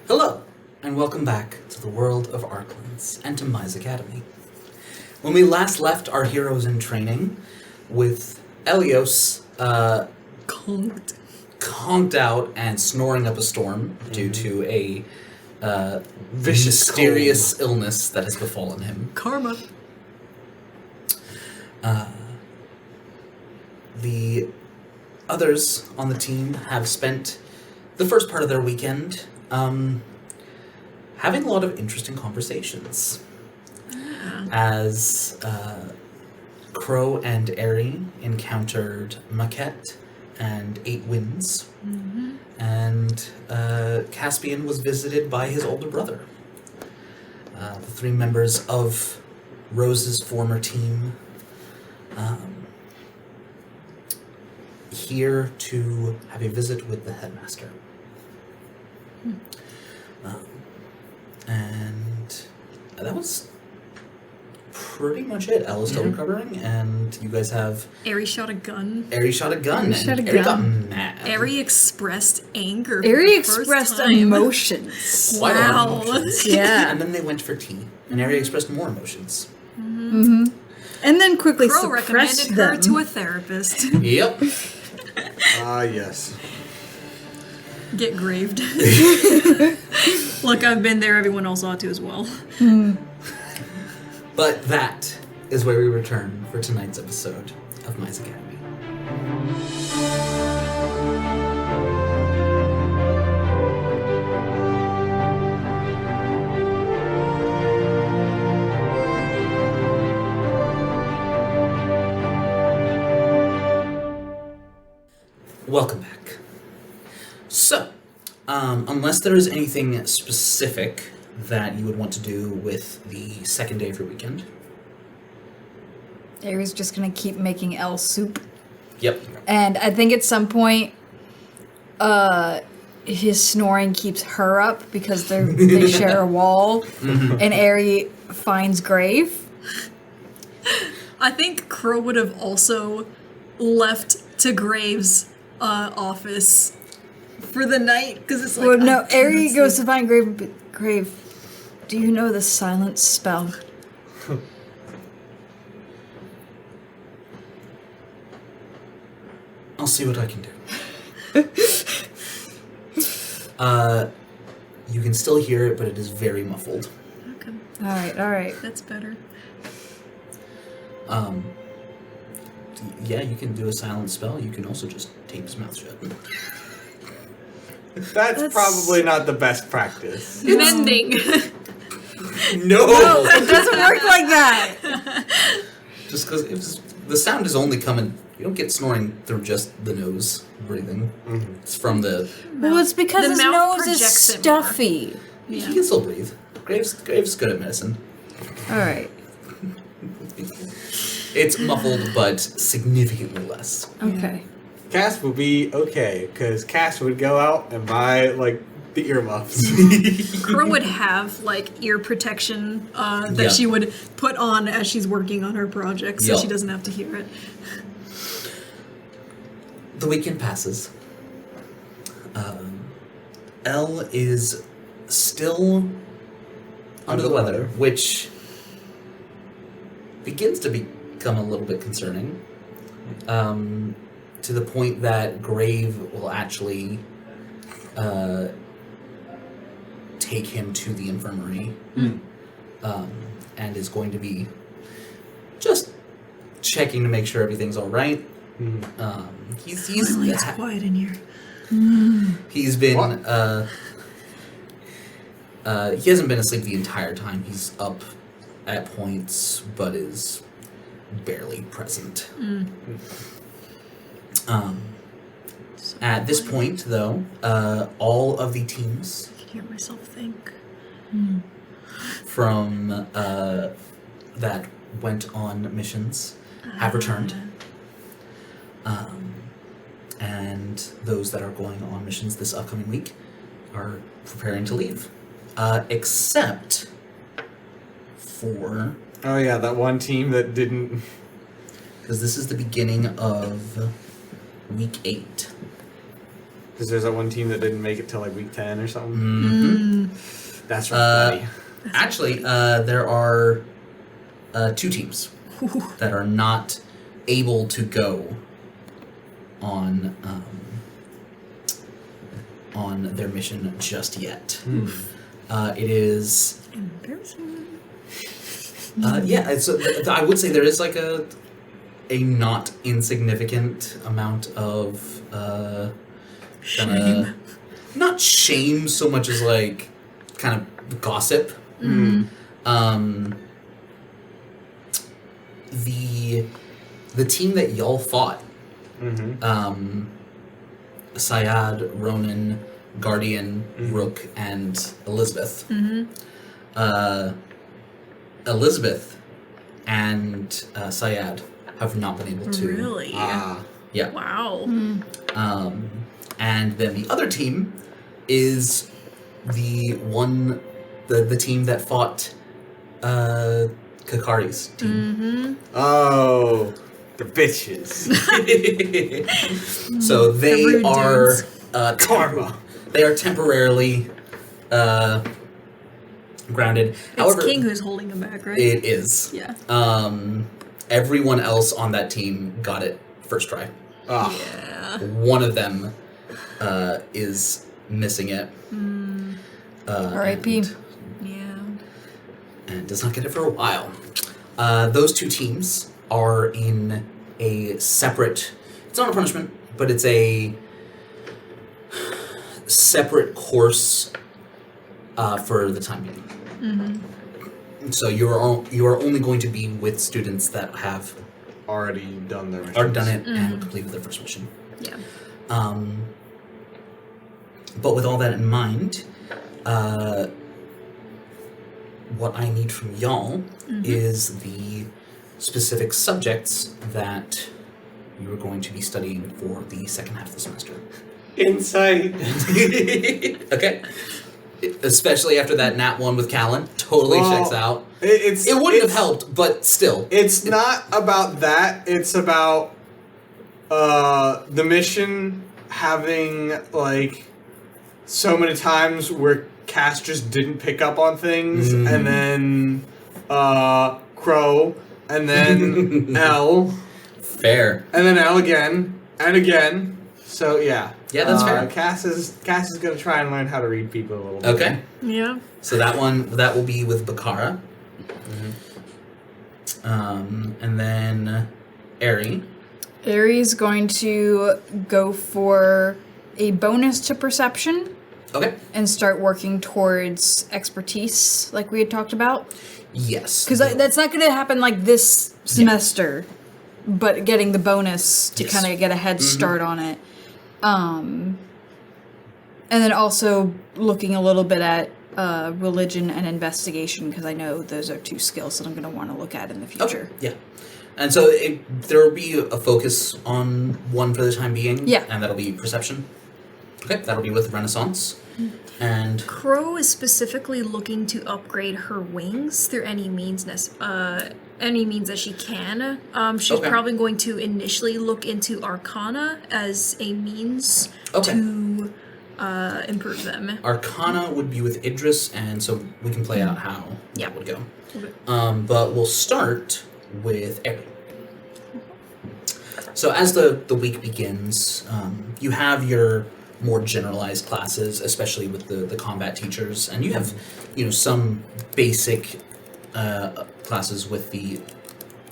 Hello, and welcome back to the world of Arklands and to Mize Academy. When we last left our heroes in training, with Elios conked out and snoring up a storm due to a vicious mysterious illness that has befallen him. Karma. The others on the team have spent the first part of their weekend having a lot of interesting conversations. As Crow and Airy encountered Maquette and Eight Winds, and Caspian was visited by his older brother. The three members of Rose's former team here to have a visit with the headmaster. And that was pretty much it. Ella's still recovering, and you guys have... Airy shot a gun. Airy shot a gun, and Airy got mad. Airy expressed anger. Airy expressed emotions. Quite a lot of emotions. Yeah. And then they went for tea, and Airy expressed more emotions. And then quickly Crow suppressed recommended them. her to a therapist. Yep. Ah, yes. Get graved. Look, I've been there. Everyone else ought to as well. But that is where we return for tonight's episode of Mize Academy. Welcome back. So, unless there is anything specific that you would want to do with the second day of your weekend. Airy's just gonna keep making L soup. Yep. And I think at some point, his snoring keeps her up because they share a wall, and Airy finds Grave. I think Crow would have also left to Graves' office for the night because it's like. Well, no, Airy goes to find Grave. But Grave, do you know the silence spell? I'll see what I can do. You can still hear it, but it is very muffled. Okay, All right. that's better. Yeah, you can do a silent spell. You can also just tape his mouth shut. That's probably not the best practice. Mending. No! It doesn't work like that. Just because the sound is only coming... You don't get snoring through just the nose breathing. It's from the... Well, it's because The his mouth nose is projects it more. stuffy. He can still breathe. Graves good at medicine. All right. It's muffled, but significantly less. Okay. Cass would be okay, because Cass would go out and buy, like, the earmuffs. Crow would have like ear protection that Yeah. she would put on as she's working on her project, so Yep. she doesn't have to hear it. The weekend passes. Elle is still under the weather, which begins to become a little bit concerning. To the point that Grave will actually take him to the infirmary, and is going to be just checking to make sure everything's all right. He's Finally, it's quiet in here. He's been he hasn't been asleep the entire time. He's up at points, but is barely present. At this point, though, all of the teams I can hear myself think. from that went on missions have returned. And those that are going on missions this upcoming week are preparing to leave. Except for... Oh yeah, that one team that didn't... Because this is the beginning of week 8. Because there's that one team that didn't make it till like week 10 or something. Mm-hmm. That's right, buddy. Actually, there are 2 teams that are not able to go on their mission just yet. It is Embarrassing. yeah. It's I would say there is like a not insignificant amount of Shame. not shame so much as like kind of gossip. The team that y'all fought, Syad, Ronan, Guardian, Rook, and Elizabeth. Elizabeth and Syad have not been able to. Really? Yeah. Wow. And then the other team is the team that fought Kakari's team. Oh, the bitches. So they rude are dudes. Karma. They are temporarily grounded. It's However, King who's holding him back, right? it is. Yeah. Everyone else on that team got it first try. Oh. Yeah. One of them is missing it. R.I.P. Yeah. And does not get it for a while. Those 2 teams are in a separate... It's not a punishment, but it's a separate course for the time being. So you are only going to be with students that have Already done their missions. already done it and completed their first mission. Yeah. But with all that in mind, what I need from y'all is the specific subjects that you are going to be studying for the second half of the semester. Insight. Okay. Especially after that Nat 1 with Callan. Totally Well, checks out. It Wouldn't have helped, but still. It's not about that. It's about the mission having like so many times where Cass just didn't pick up on things, and then Crow, and then L, Fair. and then L again and again. So yeah. Yeah, that's fair. Cass is gonna try and learn how to read people a little bit. Okay. Yeah. So that will be with Bakara. And then Ari. Aries going to go for a bonus to perception Okay. and start working towards expertise, like we had talked about. Yes. Because that's not going to happen like this semester, but getting the bonus to Yes. kind of get a head start on it. And then also looking a little bit at religion and investigation, because I know those are 2 skills that I'm going to want to look at in the future. Yeah. And so there will be a focus on one for the time being. Yeah. And that'll be perception. Okay, that'll be with Renaissance. And Crow is specifically looking to upgrade her wings through any means that she can. She's Okay. probably going to initially look into Arcana as a means Okay. to improve them. Arcana would be with Idris, and so we can play out how Yeah. that would go. Okay. But we'll start with Ari. So as the week begins, you have your more generalized classes, especially with the combat teachers, and you have, some basic classes with the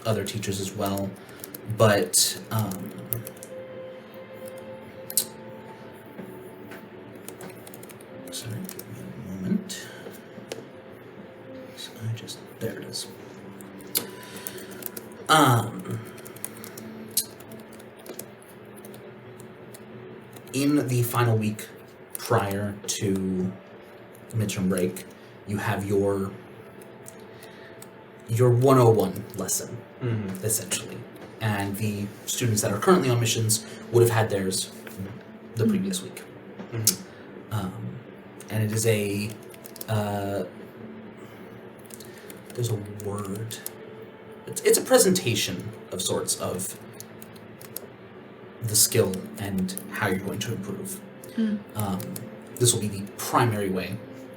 other teachers as well. But sorry, give me a moment. So there it is. In the final week prior to midterm break, you have your 101 lesson, essentially. And the students that are currently on missions would have had theirs the previous week. And it is there's a word. It's a presentation of sorts of the skill and how you're going to improve. This will be the primary way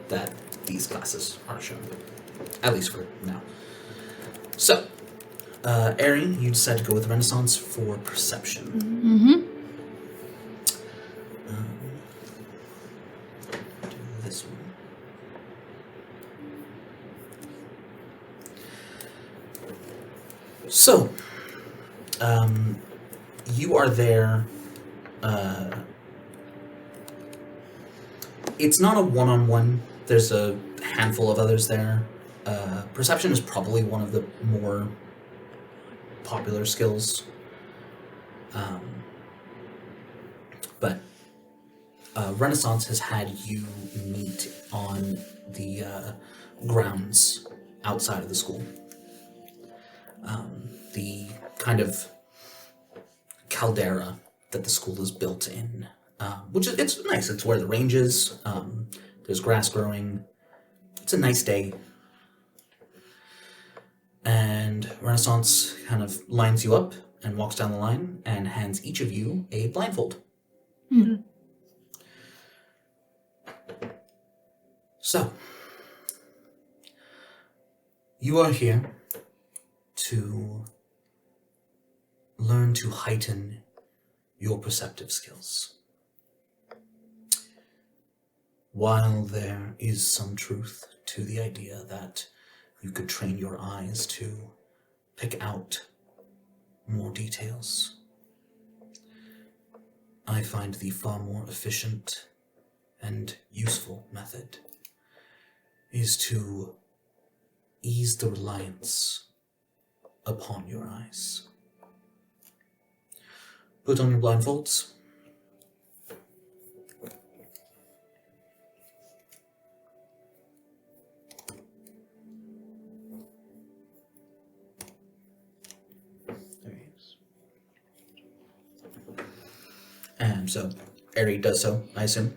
that these classes are shown, at least for now. So, Erin, you decide to go with Renaissance for perception. Do this one. So, you are there. It's not a one-on-one. There's a handful of others there. Perception is probably one of the more popular skills. But Renaissance has had you meet on the grounds outside of the school. The kind of caldera that the school is built in, which is it's nice. It's where the range is. There's grass growing. It's a nice day. And Renaissance kind of lines you up and walks down the line and hands each of you a blindfold. So, you are here to learn to heighten your perceptive skills. While there is some truth to the idea that you could train your eyes to pick out more details, I find the far more efficient and useful method is to ease the reliance upon your eyes. Put on your blindfolds. There he is. And so, Eri does so, I assume.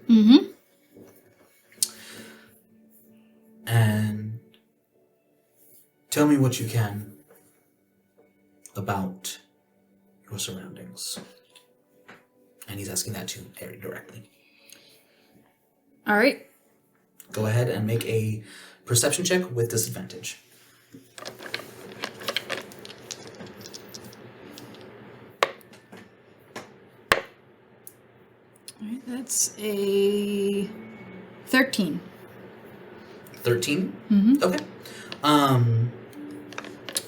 And tell me what you can about your surroundings. And he's asking that to Eri directly. All right. Go ahead and make a perception check with disadvantage. All right, that's a 13. 13? Okay.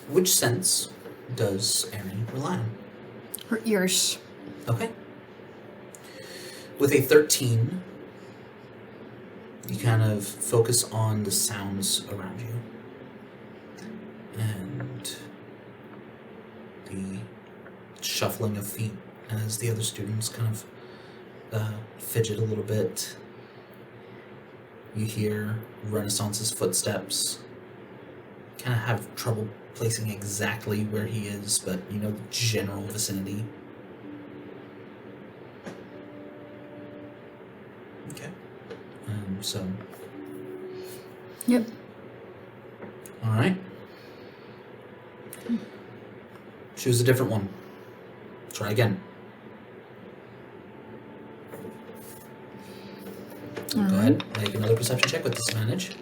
Which sense does Eri rely on? Her ears. Okay. With a 13, you kind of focus on the sounds around you. And the shuffling of feet as the other students kind of fidget a little bit. You hear Renaissance's footsteps. Kind of have trouble placing exactly where he is, but you know the general vicinity. Okay. So. Yep. All right. Choose a different one. Try again. Go ahead, make another perception check with disadvantage.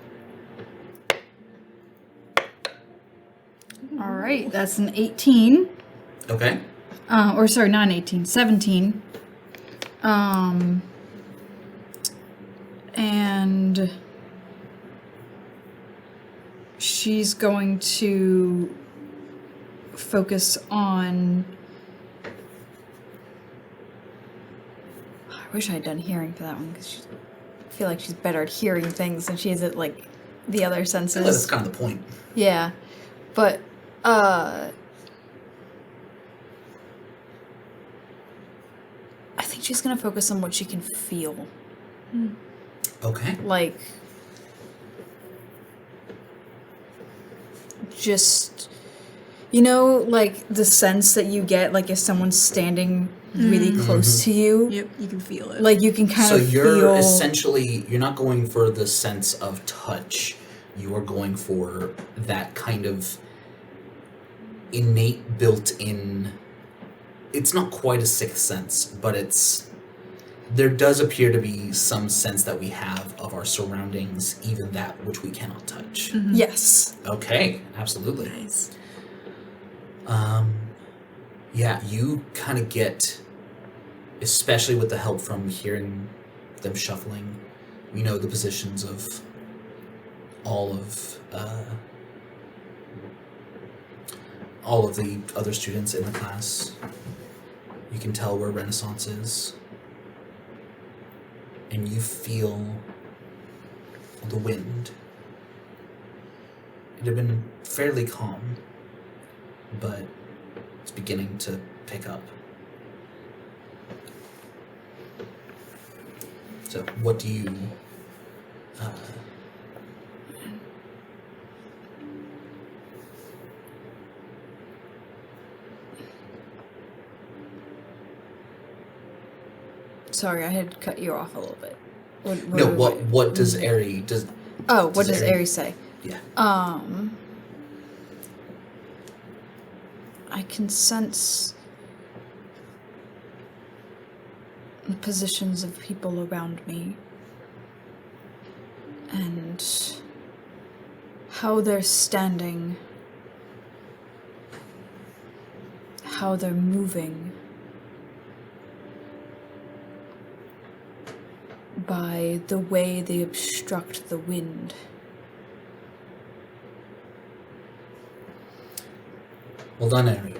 All right, that's an 18. Okay. Or sorry, not an 18, 17. And she's going to focus on... I wish I had done hearing for that one, because I feel like she's better at hearing things than she is at, like, the other senses. That's kind of the point. Yeah, but, I think she's gonna focus on what she can feel. Okay. Like, just, you know, like, the sense that you get, like, if someone's standing really close to you. Yep, you can feel it. Like, you can kind of feel... So you're essentially, you're not going for the sense of touch. You are going for that kind of innate, built-in... It's not quite a sixth sense, but it's there does appear to be some sense that we have of our surroundings, even that which we cannot touch. Yes. Okay, absolutely. Nice. Yeah, you kind of get, especially with the help from hearing them shuffling, you know the positions of all of the other students in the class. You can tell where Renaissance is. And you feel the wind. It had been fairly calm, but it's beginning to pick up. So, what do you... Sorry, I had cut you off a little bit. What does Aerie... what does Aerie- Aerie say? Yeah. I can sense the positions of people around me and how they're standing, how they're moving by the way they obstruct the wind. Well done, Aerie.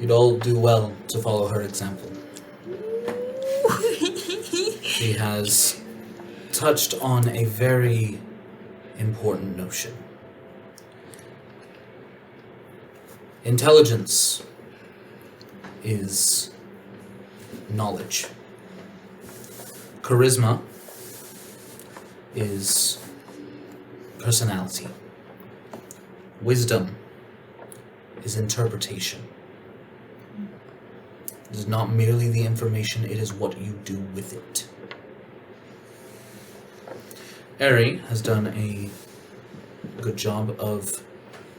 You'd all do well to follow her example. She has touched on a very important notion. Intelligence is knowledge. Charisma is personality. Wisdom is interpretation. It is not merely the information, it is what you do with it. Aerie has done a good job of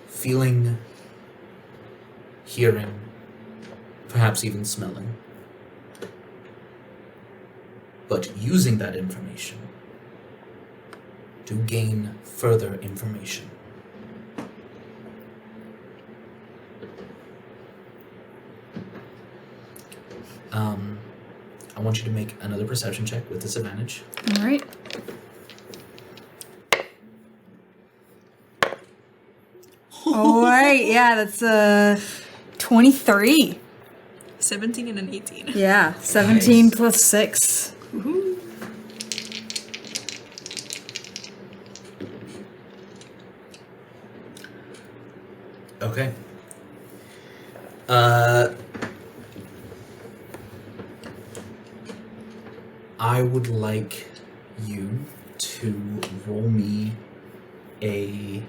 feeling, hearing, perhaps even smelling. But using that information to gain further information. I want you to make another perception check with disadvantage. All right. All right. Yeah, that's 23. 17 and an 18. Yeah, 17 Nice. plus 6. Okay. I would like you to roll me a...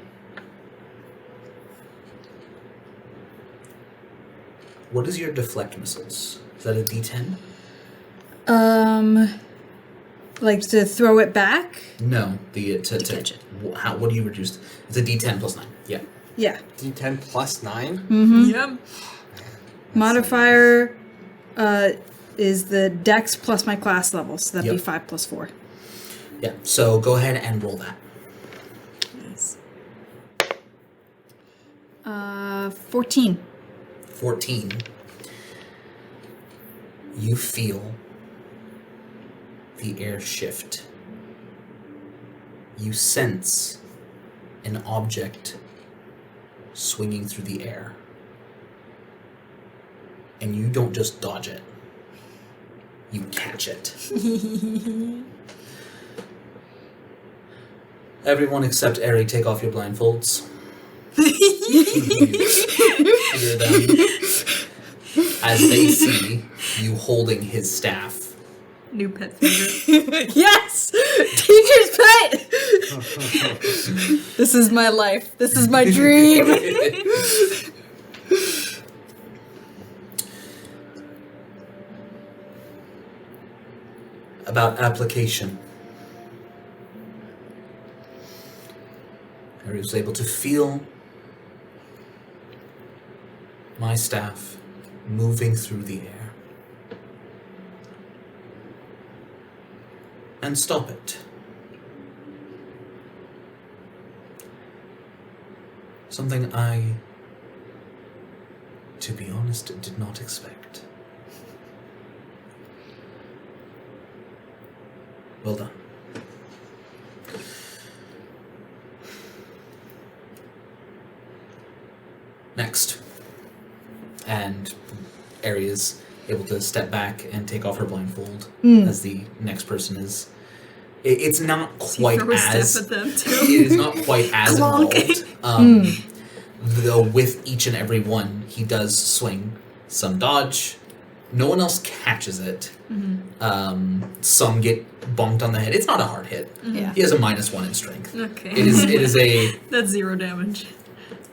What is your deflect missiles? Is that a D10? Like to throw it back? No, to catch it. What do you reduce? It's a D10 plus 9. Yeah. Yeah. D10 plus 9? Yep. Modifier is the dex plus my class level, so that'd be Yep. 5 plus 4. Yeah. So go ahead and roll that. Nice. 14. 14. You feel the air shift. You sense an object swinging through the air. And you don't just dodge it. You catch it. Everyone except Aerie, take off your blindfolds. Hear them as they see you holding his staff. New pet favorite. Yes! Teacher's pet! This is my life. This is my dream. About application. Harry was able to feel my staff moving through the air. And stop it. Something I, to be honest, did not expect. Well done. Next. And Ari is able to step back and take off her blindfold as the next person is. It's not quite Throw a as. step at them too. It is not quite as Clonk. involved. Though with each and every one, he does swing some dodge. No one else catches it. Some get bonked on the head. It's not a hard hit. Yeah. He has a -1 in strength. Okay. It is a That's 0 damage.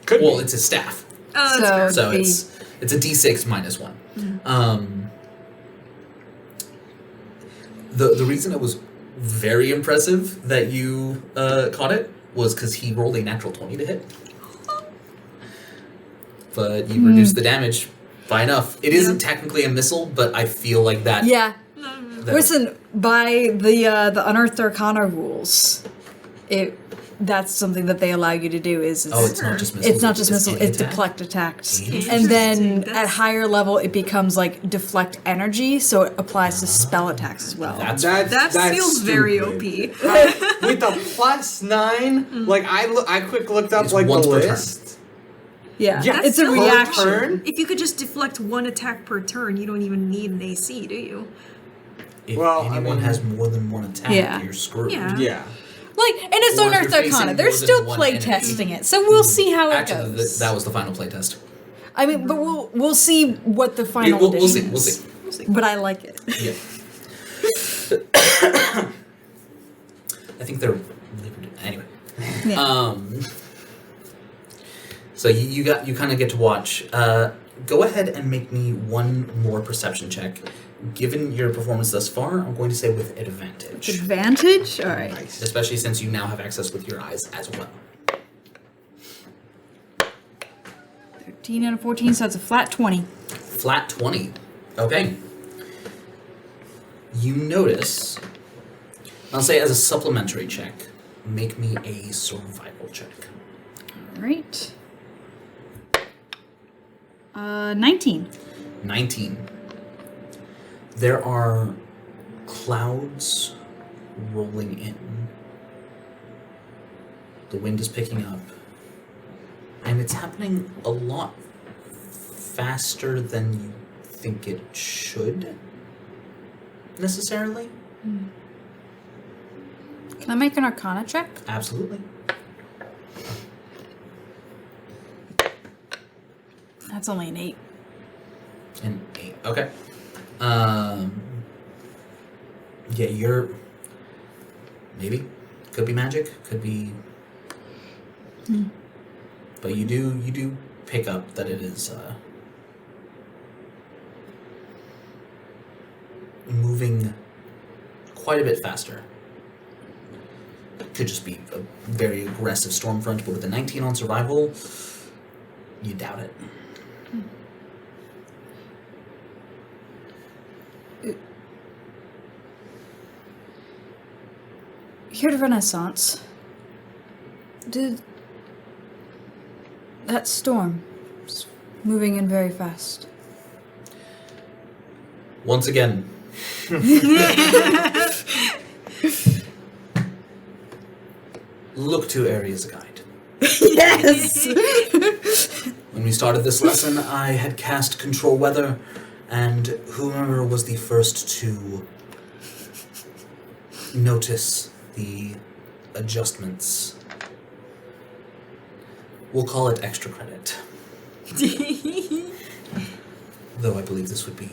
Could well, be. it's a staff. Oh, that's fair. So The- it's a d6 -1. The reason it was very impressive that you caught it was because he rolled a natural 20 to hit. But you reduced the damage by enough. It isn't technically a missile, but I feel like that. Yeah. that- Listen, by the Unearthed Arcana rules, that's something that they allow you to do. Is Oh, it's not just missiles. it's not just missile. any It's attack? deflect attacks, Interesting. and then That's- at higher level it becomes like deflect energy, so it applies to spell attacks as well. That's That that's feels very stupid. OP. With the +9, like I quick looked up It's like the once per turn. list. Yeah, Yeah, it's a per reaction. turn? If you could just deflect 1 attack per turn, you don't even need an AC, do you? If Well, I anyone mean- has more than one attack, Yeah. you're screwed. Yeah. Yeah. Like, and it's Or if Unearthed you're facing Arcana. They're more than still one play enemy. testing it, so we'll see how it Actually, goes. that was the final playtest. I mean, but we'll see what the final We'll see. edition We'll is. see. But I like it. Yeah. I think they're anyway. Yeah. So you kind of get to watch. Go ahead and make me one more perception check. Given your performance thus far, I'm going to say with advantage, Advantage? All right. Nice. especially since you now have access with your eyes as well. 13 out of 14, so that's a flat 20. Flat 20. Okay. You notice. I'll say as a supplementary check, make me a survival check. All right. 19. 19. There are clouds rolling in. The wind is picking up. And it's happening a lot faster than you think it should, necessarily. Can I make an Arcana check? Absolutely. That's only an 8. An 8. Okay. Yeah, you're... Maybe. Could be magic. Could be... But you do pick up that it is moving quite a bit faster. Could just be a very aggressive storm front, but with a 19 on survival, you doubt it. Here to Renaissance. Did that storm was moving in very fast? Once again, look to Ari as a guide. Yes. When we started this lesson, I had cast Control Weather, and whoever was the first to notice the adjustments, we'll call it extra credit. Though I believe this would be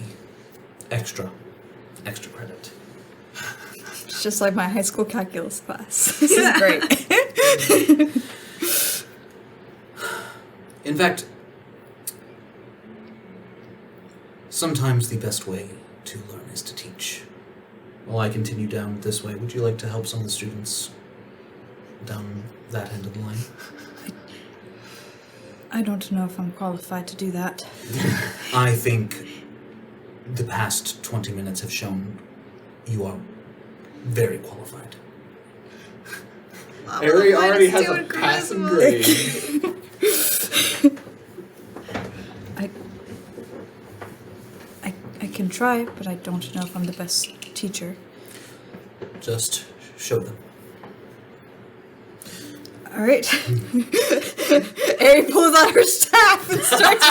extra credit. It's just like my high school calculus class. This is great. In fact, sometimes the best way to learn is to teach. While I continue down this way, would you like to help some of the students down that end of the line? I don't know if I'm qualified to do that. I think the past 20 minutes have shown you are very qualified. Ari already has a doing passing charisma. grade. I can try, but I don't know if I'm the best teacher. Just show them. All right. Ari pulls out her staff and starts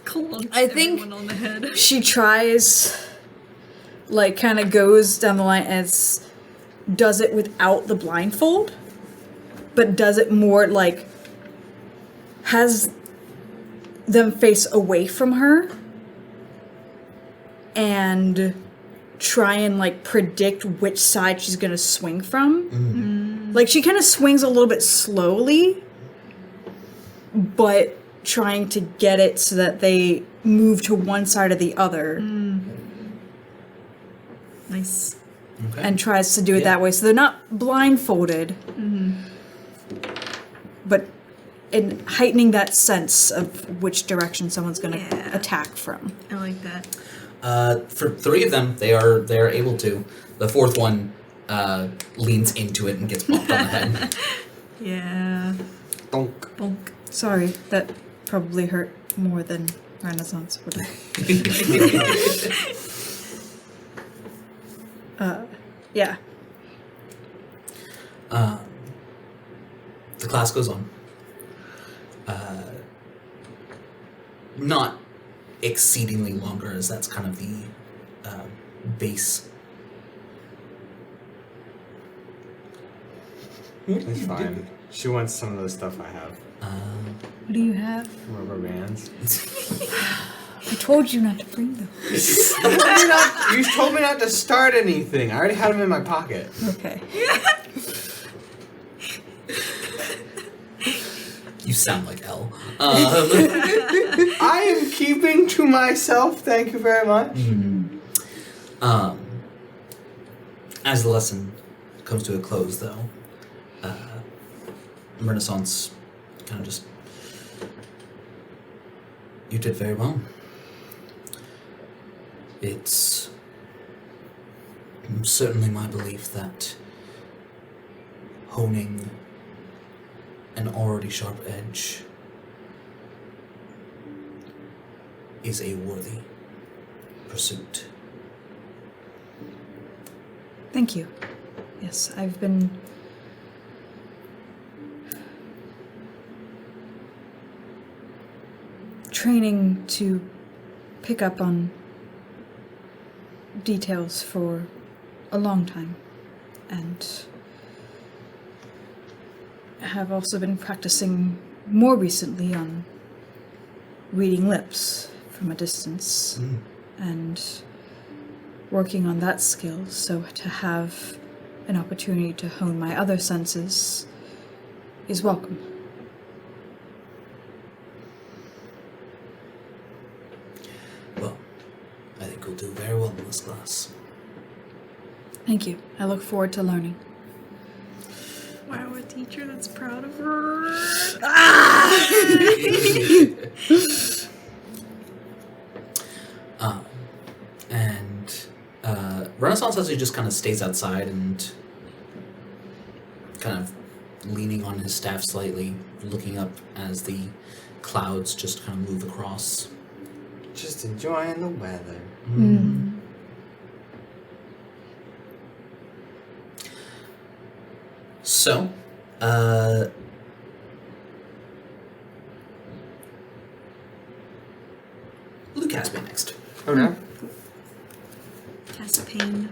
Clunks I think- everyone on the head. She tries, like, kind of goes down the line as does it without the blindfold, but does it more like has them face away from her and try and like predict which side she's gonna swing from. Like she kind of swings a little bit slowly, but trying to get it so that they move to one side or the other, Nice. Okay. and tries to do it that way. So they're not blindfolded, but in heightening that sense of which direction someone's going to Yeah. attack from. I like that. For 3 of them, they are able to. The 4th one leans into it and gets bumped on the head. Yeah. Donk. Bonk. Sorry, that probably hurt more than Renaissance would have. Yeah. The class goes on. Not exceedingly longer, as that's kind of the base. It's fine. She wants some of the stuff I have. What do you have? Rubber bands. I told you not to bring them. You told me not to start anything. I already had them in my pocket. Okay. You sound like L. I am keeping to myself. Thank you very much. As the lesson comes to a close, though, Renaissance kind of just... You did very well. It's certainly my belief that honing an already sharp edge is a worthy pursuit. Thank you. Yes, I've been training to pick up on details for a long time, and have also been practicing more recently on reading lips from a distance and working on that skill, so to have an opportunity to hone my other senses is welcome. Well, I think we'll do very well in this class. Thank you. I look forward to learning. Wow, a teacher that's proud of her. Renaissance actually just kind of stays outside and kind of leaning on his staff slightly, looking up as the clouds just kind of move across. Just enjoying the weather. So, Luke has me next. Okay. Cast pain.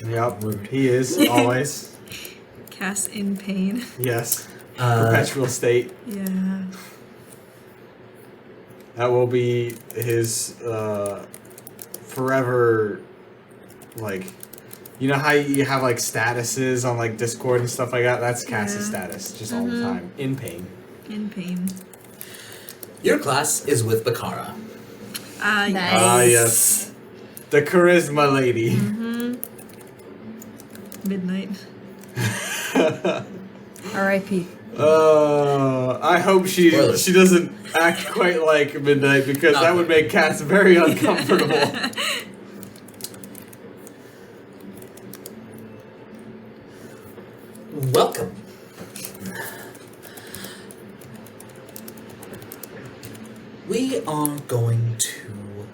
Yep, he is, always. Cast in pain. Yes. Perpetual state. Yeah. That will be his forever, like, you know how you have like statuses on like Discord and stuff like that? That's Cass's status, just all the time. In pain. In pain. Your class is with Bakara. Yes. Ah, yes. The charisma lady. Midnight. R.I.P. I hope she doesn't act quite like Midnight, because that would make Cass very uncomfortable. Welcome. We are going to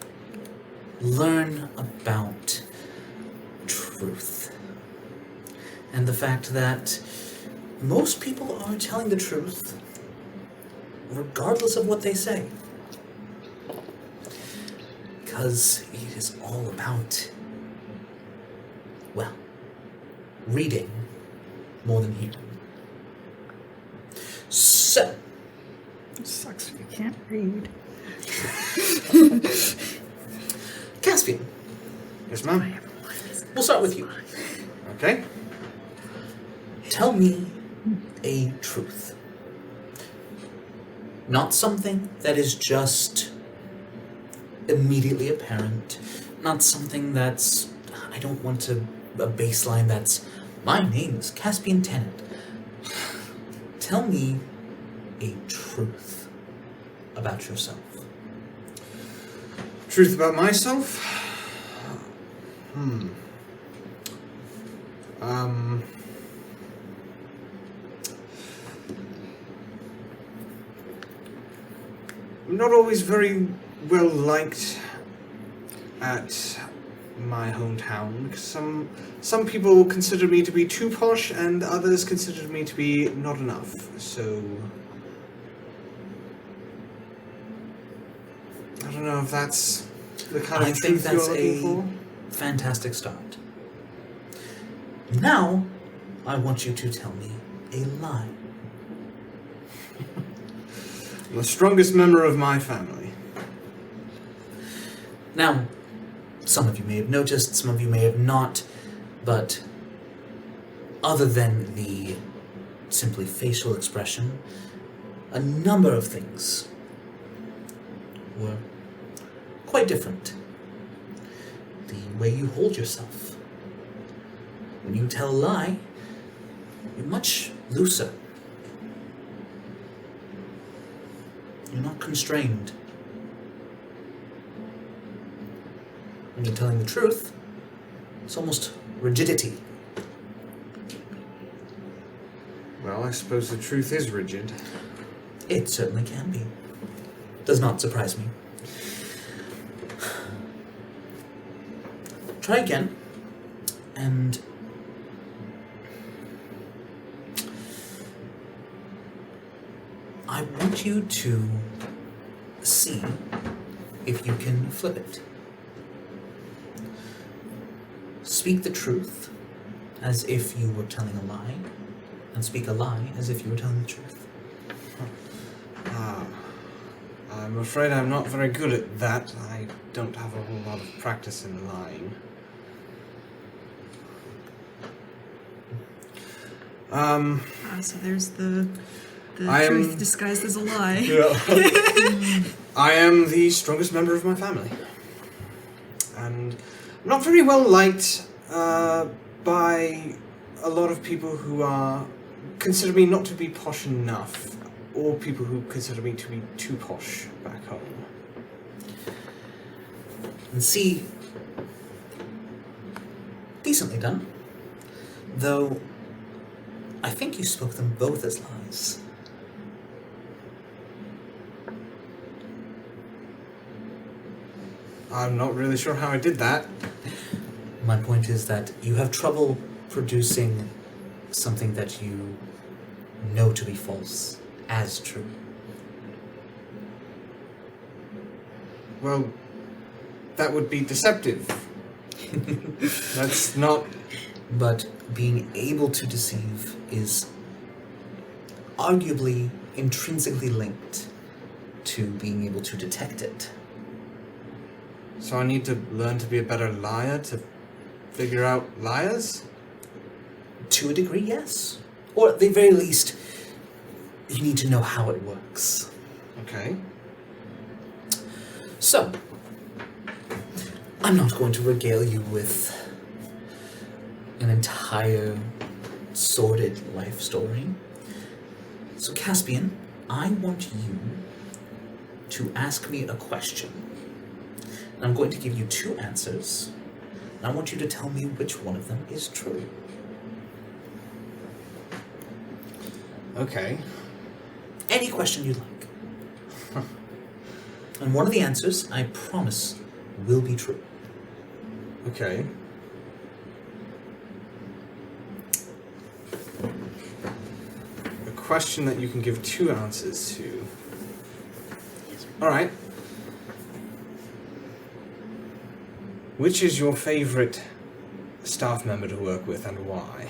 learn about truth. And the fact that most people are telling the truth regardless of what they say. Because it is all about, well, reading more than hearing. So, It sucks if you can't read. Caspian, Yes, ma'am. we'll start with you. Okay. Tell me a truth. Not something that is just immediately apparent. Not something that's, I don't want a baseline that's, my name is Caspian Tennant. Tell me a truth about yourself. Truth about myself? I'm not always very well liked at my hometown, because some people consider me to be too posh and others consider me to be not enough. So I don't know if that's the kind I of think truth that's you're looking a for. fantastic start. Now, I want you to tell me a lie. I'm the strongest member of my family. Now, some of you may have noticed, some of you may have not, but other than the simply facial expression, a number of things were quite different. The way you hold yourself. When you tell a lie, you're much looser. You're not constrained. When you're telling the truth, it's almost rigidity. Well, I suppose the truth is rigid. It certainly can be. Does not surprise me. Try again, and I want you to see if you can flip it. Speak the truth as if you were telling a lie, and speak a lie as if you were telling the truth. I'm afraid I'm not very good at that. I don't have a whole lot of practice in lying. So there's the I am- truth disguised as a lie. I am the strongest member of my family. And I'm not very well liked by a lot of people who consider me not to be posh enough, or people who consider me to be too posh back home. And see, decently done. Though, I think you spoke them both as lies. I'm not really sure how I did that. My point is that you have trouble producing something that you know to be false as true. Well, that would be deceptive. That's not... But being able to deceive is arguably intrinsically linked to being able to detect it. So I need to learn to be a better liar to figure out liars? To a degree, yes. Or at the very least, you need to know how it works. Okay. So, I'm not going to regale you with an entire sordid life story. So, Caspian, I want you to ask me a question. And I'm going to give you 2 answers. And I want you to tell me which one of them is true. Okay. Any question you'd like. And one of the answers, I promise, will be true. Okay. A question that you can give 2 ounces to. Alright. Which is your favorite staff member to work with and why?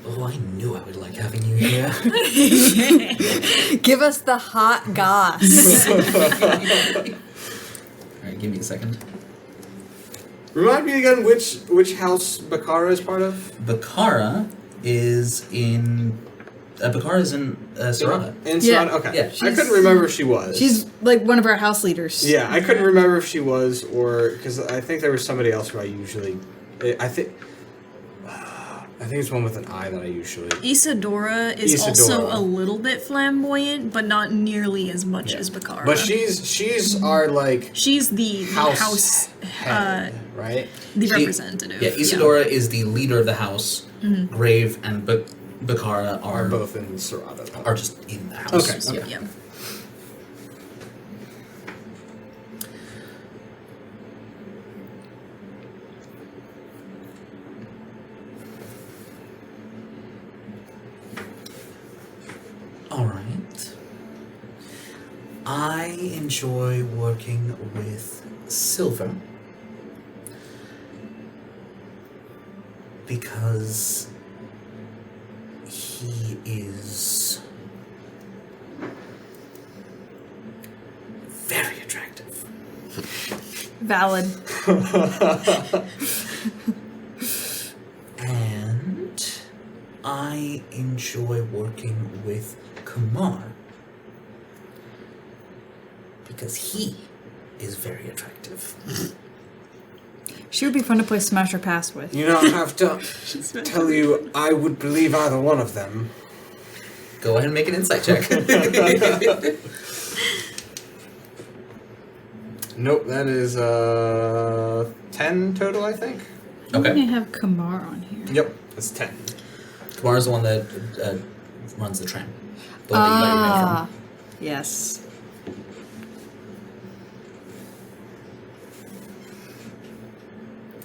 Oh, I knew I would like having you here. Give us the hot goss. Alright, give me a second. Remind me again which house Bakara is part of? Bakara is in Serrata. In Yeah. Serrata? Okay. Yeah, I couldn't remember if she was. She's like one of our house leaders. Yeah, I couldn't remember if she was or because I think there was somebody else who I usually. I think it's one with an I that I usually. Isadora is also a little bit flamboyant, but not nearly as much as Bakara. But she's our like she's the house head, right? the She- representative. Yeah, Isadora is the leader of the house. Grave and Bakara Are both in Serrata. are just in the house. Okay, okay. Yeah. Alright. I enjoy working with Silver because he is very attractive. Valid. And I enjoy working with Kumar because he is very attractive. She would be fun to play Smash or Pass with. You don't have to tell you I would believe either one of them. Go ahead and make an insight check. Nope, that is 10 total, I think. I Okay. have Kamar on here. Yep, that's 10. Kumar's the one that runs the tram. The one that you got your name Ah, yes. from.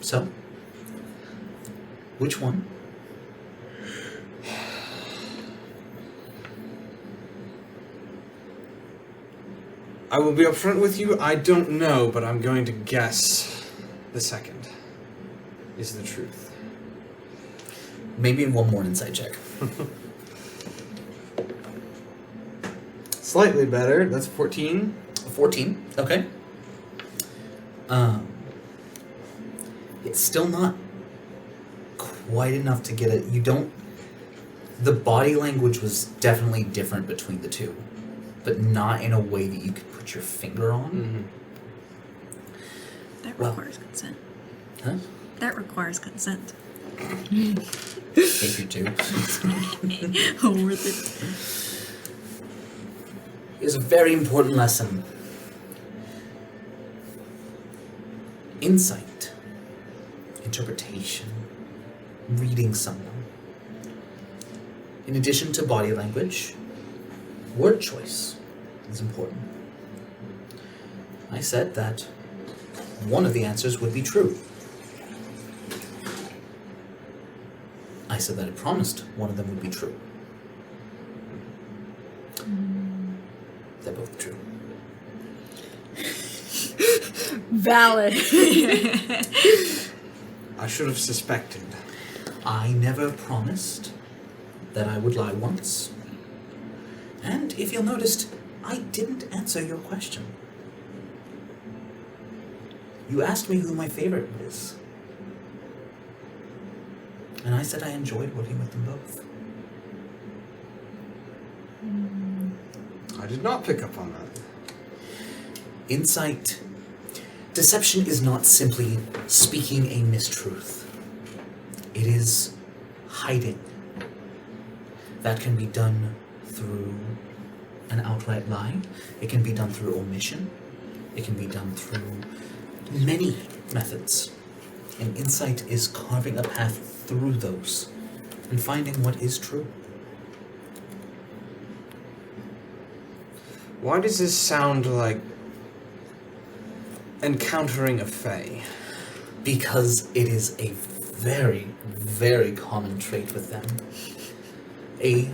So, which one? I will be upfront with you, I don't know, but I'm going to guess the second is the truth. Maybe one more insight check. Slightly better, that's 14. 14. Okay. It's still not quite enough to get it. You don't. The body language was definitely different between the two, but not in a way that you could put your finger on. That Well. requires consent. Huh? That requires consent. Take you two. Worth it. Is a very important lesson. Insight, interpretation, reading someone. In addition to body language, word choice is important. I said that one of the answers would be true. I said that I promised one of them would be true. They're both true. Valid. I should have suspected. I never promised that I would lie once. And if you'll notice, I didn't answer your question. You asked me who my favorite is. And I said I enjoyed working with them both. I did not pick up on that. Insight. Deception is not simply speaking a mistruth. It is hiding. That can be done through an outright lie. It can be done through omission. It can be done through many methods. And insight is carving a path through those and finding what is true. Why does this sound like encountering a fae? Because it is a very, very common trait with them. A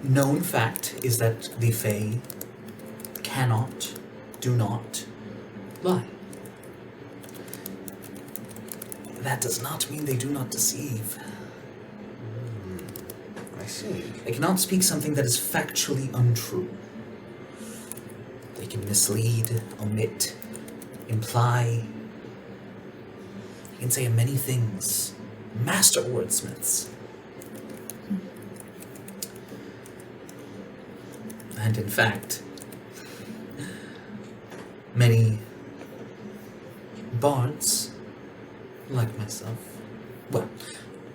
known fact is that the fae do not lie. That does not mean they do not deceive. I see. They cannot speak something that is factually untrue. They can mislead, omit, imply. They can say many things. Master wordsmiths. And in fact, many bards, like myself, well,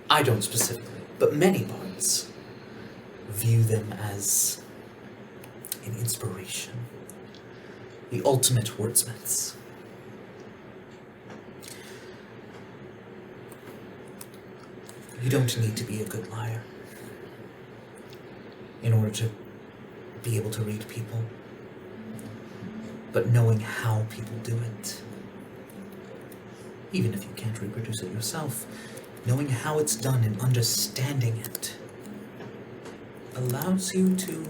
I don't specifically, but many bards view them as an inspiration, the ultimate wordsmiths. You don't need to be a good liar in order to be able to read people, but knowing how people do it, even if you can't reproduce it yourself, knowing how it's done and understanding it allows you to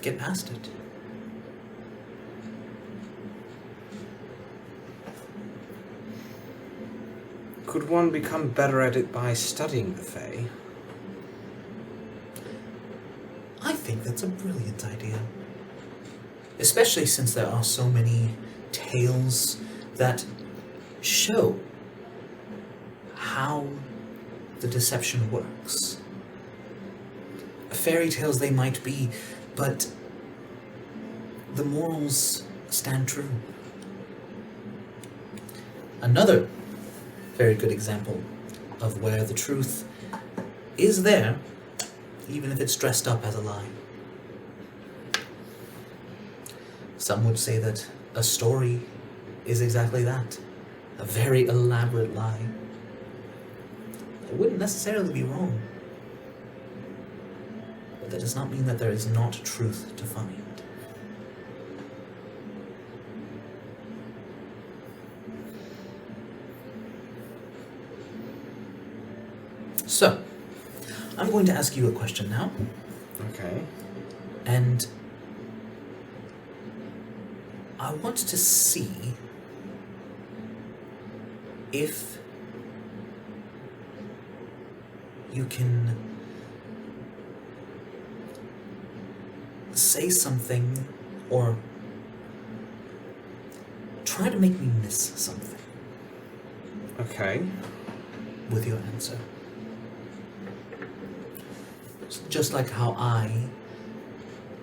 get past it. Could one become better at it by studying the fae? I think that's a brilliant idea. Especially since there are so many tales that show how the deception works. Fairy tales they might be, but the morals stand true. Another very good example of where the truth is there, even if it's dressed up as a lie. Some would say that a story is exactly that, a very elaborate lie. It wouldn't necessarily be wrong, but that does not mean that there is not truth to find. So, I'm going to ask you a question now, Okay. and I want to see if you can say something or try to make me miss something Okay. with your answer. Just like how I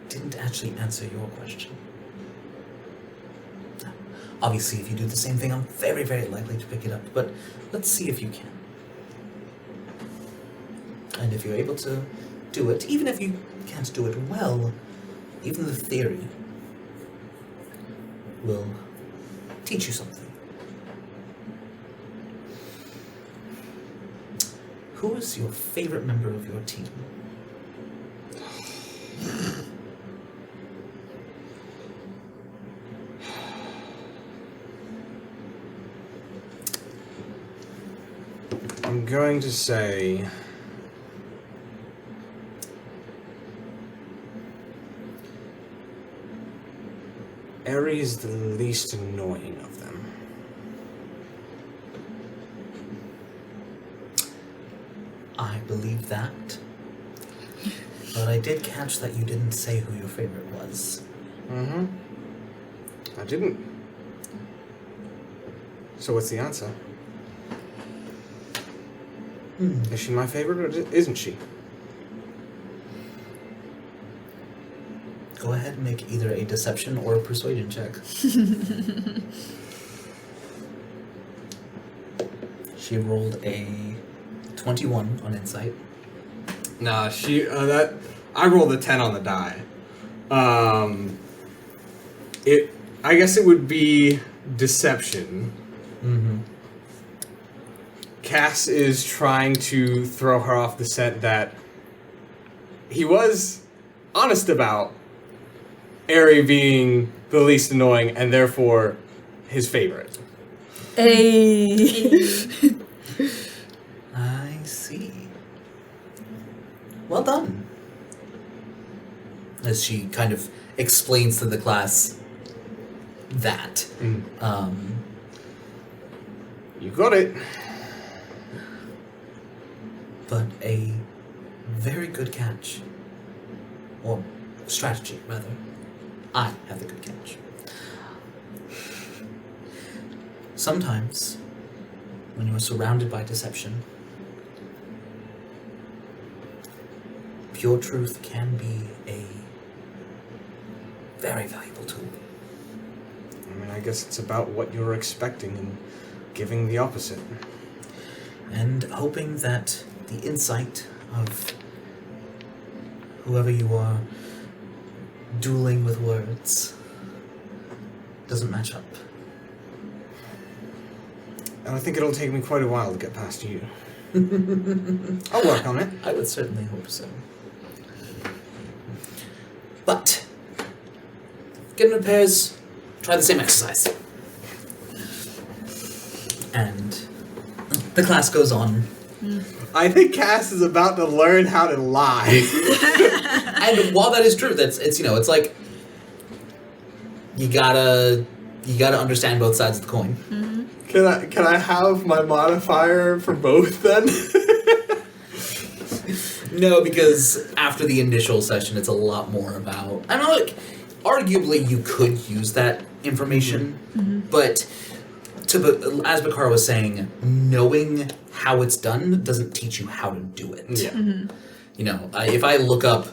didn't actually answer your question. Obviously, if you do the same thing, I'm very, very likely to pick it up, but let's see if you can. And if you're able to do it, even if you can't do it well, even the theory will teach you something. Who is your favorite member of your team? I'm going to say Eri is the least annoying of them. I believe that. But I did catch that you didn't say who your favorite was. Mm-hmm. I didn't. So what's the answer? Is she my favorite or isn't she? Go ahead and make either a deception or a persuasion check. She rolled a 21 on insight. Nah, I rolled a 10 on the die. I guess it would be deception. Mm-hmm. Cass is trying to throw her off the scent that he was honest about Aerie being the least annoying and therefore his favorite. I see. Well done. As she kind of explains to the class that. You got it. But a very good catch. Or strategy, rather. I have the good catch. Sometimes, when you are surrounded by deception, pure truth can be a very valuable tool. I mean, I guess it's about what you're expecting and giving the opposite. And hoping that the insight of whoever you are dueling with words doesn't match up. And I think it'll take me quite a while to get past you. I'll work on it. I would certainly hope so. But, get in pairs, try the same exercise. And the class goes on. I think Cass is about to learn how to lie. And while that is true, it's like you gotta understand both sides of the coin. Can I have my modifier for both then? No, because after the initial session, it's a lot more about. I mean, like, arguably you could use that information, but as Bakar was saying, knowing how it's done doesn't teach you how to do it. Yeah. You know, if I look up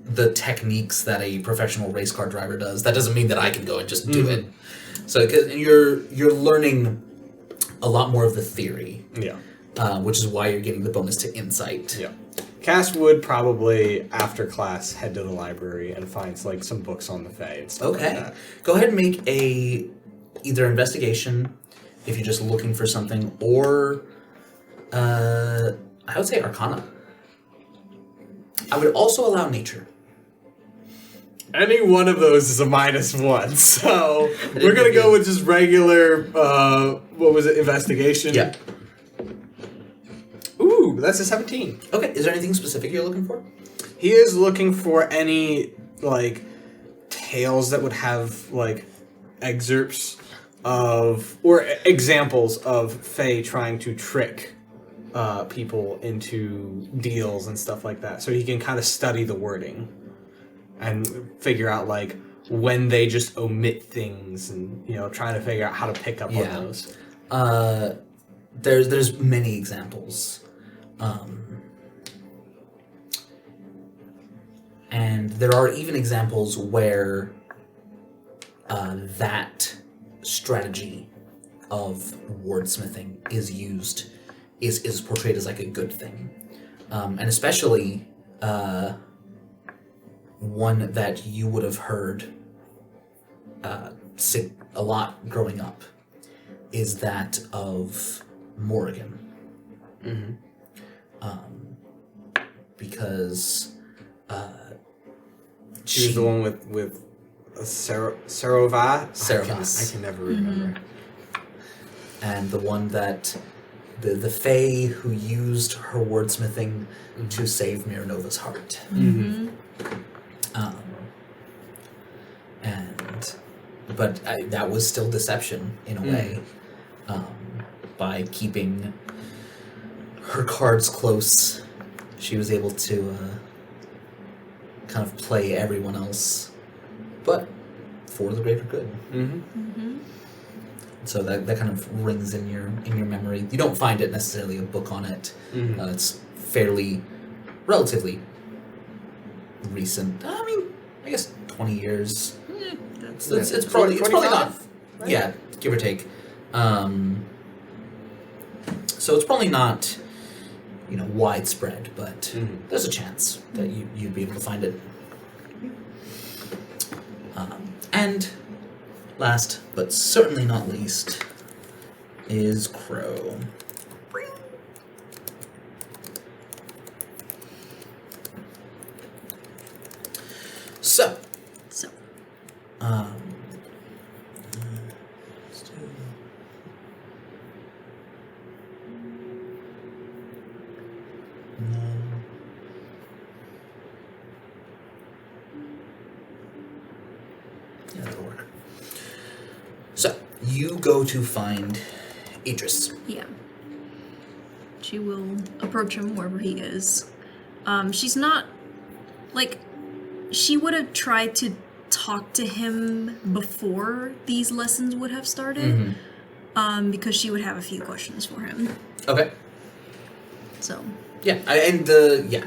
the techniques that a professional race car driver does, that doesn't mean that I can go and just do it. So, because you're learning a lot more of the theory. Yeah. Which is why you're getting the bonus to insight. Yeah. Cass would probably, after class, head to the library and find like some books on the Fae and stuff like that. Go ahead and make either investigation, if you're just looking for something, or I would say Arcana. I would also allow nature. Any one of those is a -1, so we're gonna go with just regular. What was it? Investigation. Yeah. Ooh, that's a 17. Okay. Is there anything specific you're looking for? He is looking for any like tales that would have like excerpts of or examples of Fae trying to trick people into deals and stuff like that, so he can kind of study the wording and figure out like when they just omit things and trying to figure out how to pick up on those. There's many examples. And there are even examples where that strategy of wordsmithing is used, is portrayed as like a good thing. And especially one that you would have heard a lot growing up is that of Morrigan. Because she was the one with Sarovas. Sarovas. I can never remember. And the one that the Fae who used her wordsmithing to save Miranova's heart. But that was still deception in a way, by keeping her cards close. She was able to kind of play everyone else, but for the greater good. So that kind of rings in your memory. You don't find it necessarily a book on it. It's relatively recent. I mean, I guess 20 years. It's probably enough. Right? Yeah, give or take. So it's probably not, widespread, but Mhm. there's a chance that you'd be able to find it. And last, but certainly not least, is Crow. So, So, let's do... No. Yeah, that'll work. So, you go to find Idris. yeah. She will approach him wherever he is. She's not, like, she would have tried to talk to him before these lessons would have started, because she would have a few questions for him. Okay. So, Yeah,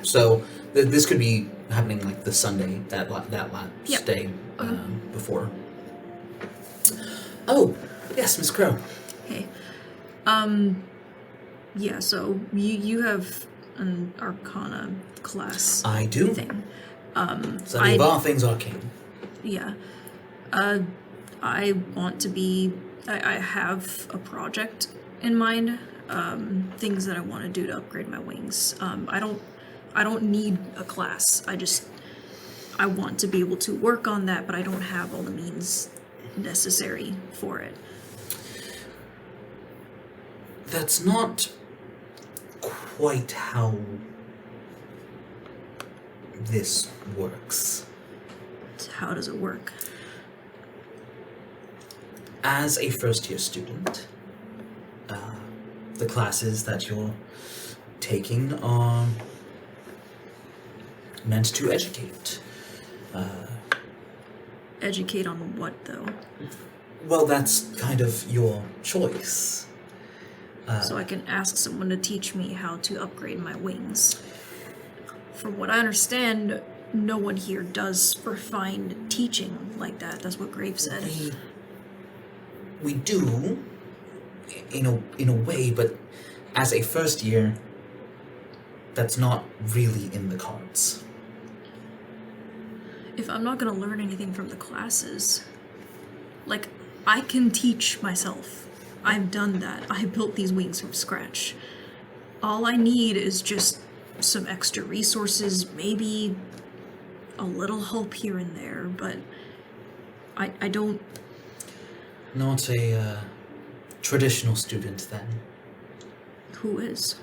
so this could be happening like the Sunday, that last Yep. day before. Oh, yes, Miss Crow. hey. Yeah, so you have an Arcana class I do. thing. Study of all things arcane. Yeah. I want to be... I have a project in mind. Things that I want to do to upgrade my wings. I don't need a class. I want to be able to work on that, but I don't have all the means necessary for it. That's not quite how this works. So how does it work? As a first-year student, the classes that you're taking are meant to educate. Educate on what, though? Well, that's kind of your choice. So I can ask someone to teach me how to upgrade my wings. From what I understand, no one here does refined teaching like that. That's what Grave said. We do, in a way, but as a first year, that's not really in the cards. If I'm not gonna learn anything from the classes, like, I can teach myself. I've done that. I built these wings from scratch. All I need is just some extra resources, maybe a little help here and there, but I don't... Not a traditional student, then. Who is?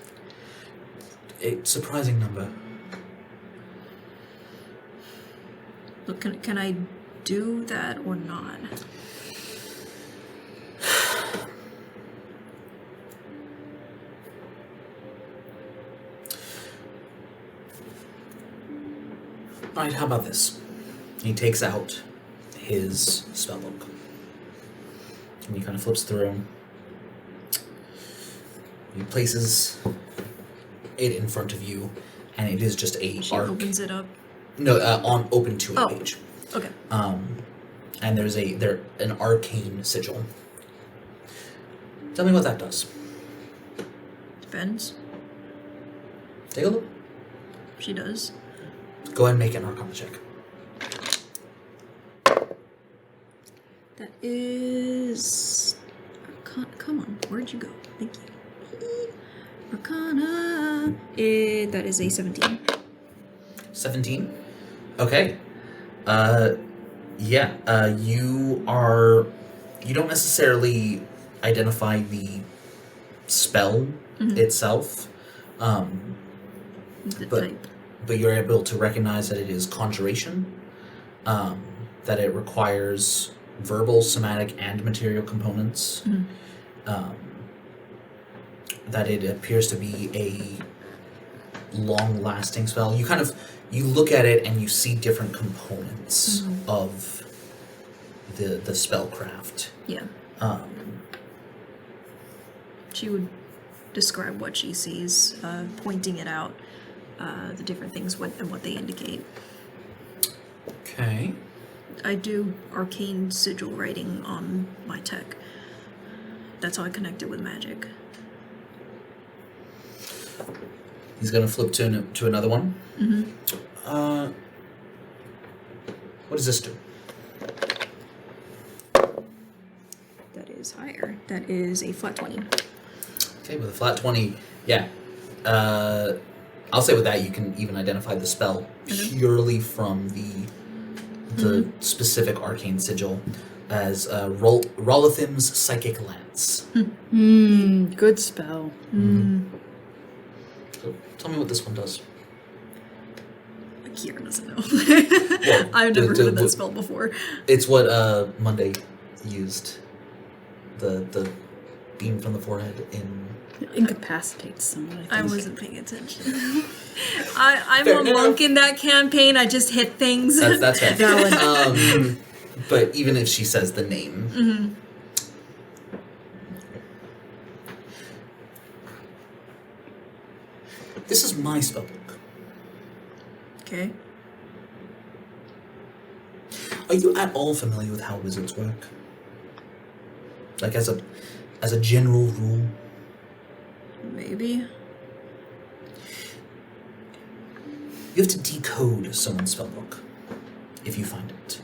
A surprising number. Look, can I do that or not? Alright, how about this? He takes out his spellbook. And he kind of flips through. He places it in front of you, and it is just a She opens it up. No, open to a Oh. page. Okay. And there's an arcane sigil. Tell me what that does. Depends. Take a look. She does. Go ahead and make an Arcana check. That is... Come on, where'd you go? Thank you. Arcana. That is a 17. 17. Okay. You don't necessarily identify the spell itself, The but type. but you're able to recognize that it is conjuration, that it requires verbal, somatic, and material components, that it appears to be a long-lasting spell. You look at it and you see different components of the spellcraft. Yeah. She would describe what she sees, pointing it out, the different things and what they indicate. Okay. I do arcane sigil writing on my tech. That's how I connect it with magic. He's gonna flip to another one. Mm-hmm. What does this do? That is higher. That is a flat 20. Okay, with a flat 20, yeah. I'll say with that you can even identify the spell purely from the specific arcane sigil as Rolithim's Psychic Lance. Good spell. So tell me what this one does. Kiera doesn't know. Well, I've never heard of that spell before. It's what Monday used. The beam from the forehead in... Incapacitates someone, I I think. wasn't paying attention. I'm Fair a enough. monk in that campaign. I just hit things. That's fair. Valid. But even if she says the name... This is my spellbook. Okay. Are you at all familiar with how wizards work? Like as a general rule? Maybe. You have to decode someone's spellbook if you find it.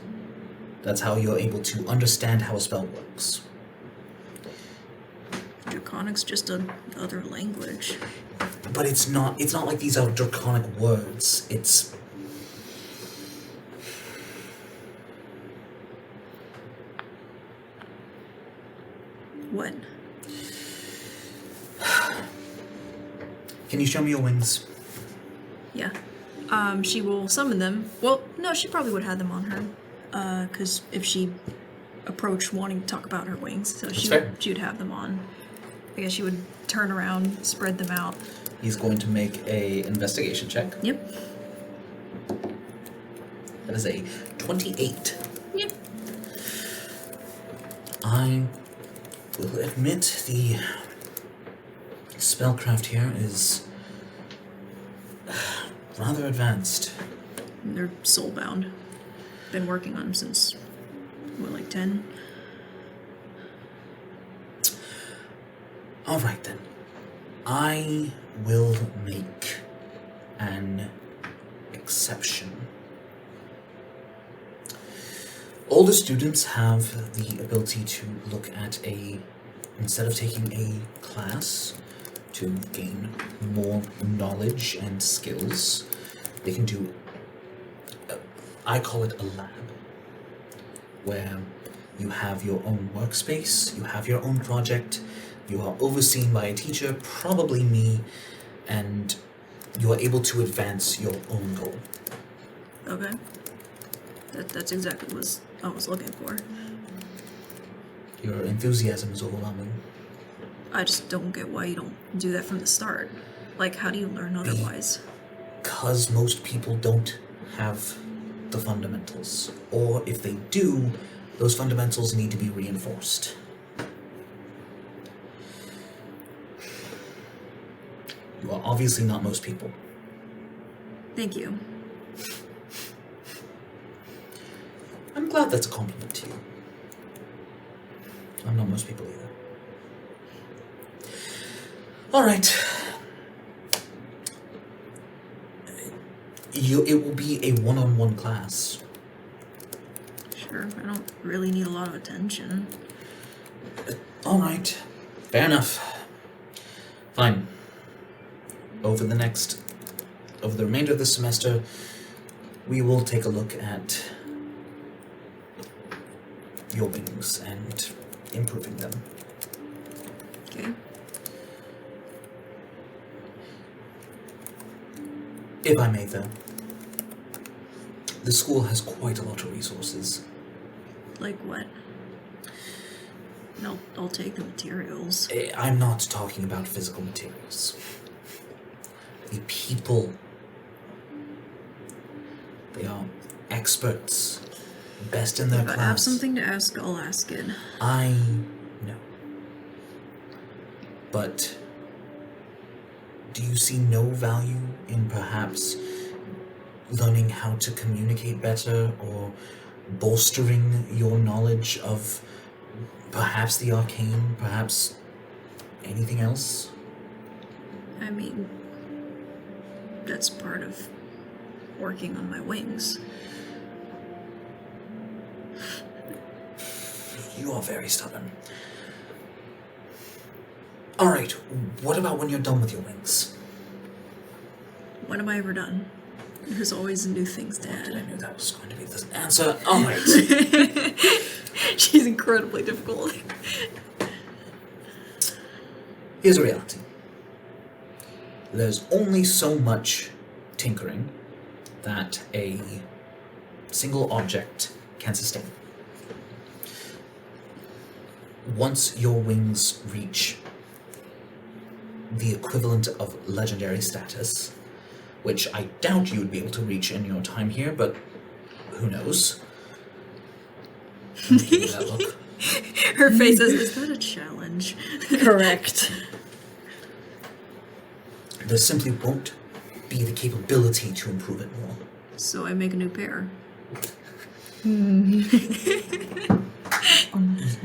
That's how you're able to understand how a spell works. Draconic's just another language. But it's not like these are draconic words. It's What? Can you show me your wings? Yeah. She will summon them. Well, no, she probably would have them on her. Because if she approached wanting to talk about her wings, so she would have them on. I guess she would turn around, spread them out. He's going to make a investigation check. Yep. That is a 28. Yep. I will admit the spellcraft here is rather advanced. They're soulbound. Been working on them since, what, like 10? Alright then. I will make an exception. All the students have the ability to look at instead of taking a class to gain more knowledge and skills, they can do, I call it a lab, where you have your own workspace, you have your own project, you are overseen by a teacher, probably me, and you are able to advance your own goal. Okay. That's exactly what I was looking for. Your enthusiasm is overwhelming. I just don't get why you don't do that from the start. Like, how do you learn otherwise? Because most people don't have the fundamentals. Or if they do, those fundamentals need to be reinforced. You are obviously not most people. Thank you. I'm glad that's a compliment to you. I'm not most people either. Alright. It will be a one-on-one class. Sure, I don't really need a lot of attention. Alright. Fair enough. Fine. Over the remainder of the semester, we will take a look at your wings and improving them. Okay. If I may, though, the school has quite a lot of resources. Like what? No, I'll take the materials. I'm not talking about physical materials. The people. They are experts. Best in their If class. I have something to ask, I'll ask it. I know. But do you see no value in perhaps learning how to communicate better or bolstering your knowledge of perhaps the arcane, perhaps anything else? I mean, that's part of working on my wings. You are very stubborn. Alright, what about when you're done with your wings? When have I ever done? There's always new things to I add. knew that was going to be the answer. Alright. She's incredibly difficult. Here's a reality. There's only so much tinkering that a single object can sustain. Once your wings reach the equivalent of legendary status, which I doubt you would be able to reach in your time here, but who knows? Give me that look. Her face is that a challenge? Correct. There simply won't be the capability to improve it more. So I make a new pair.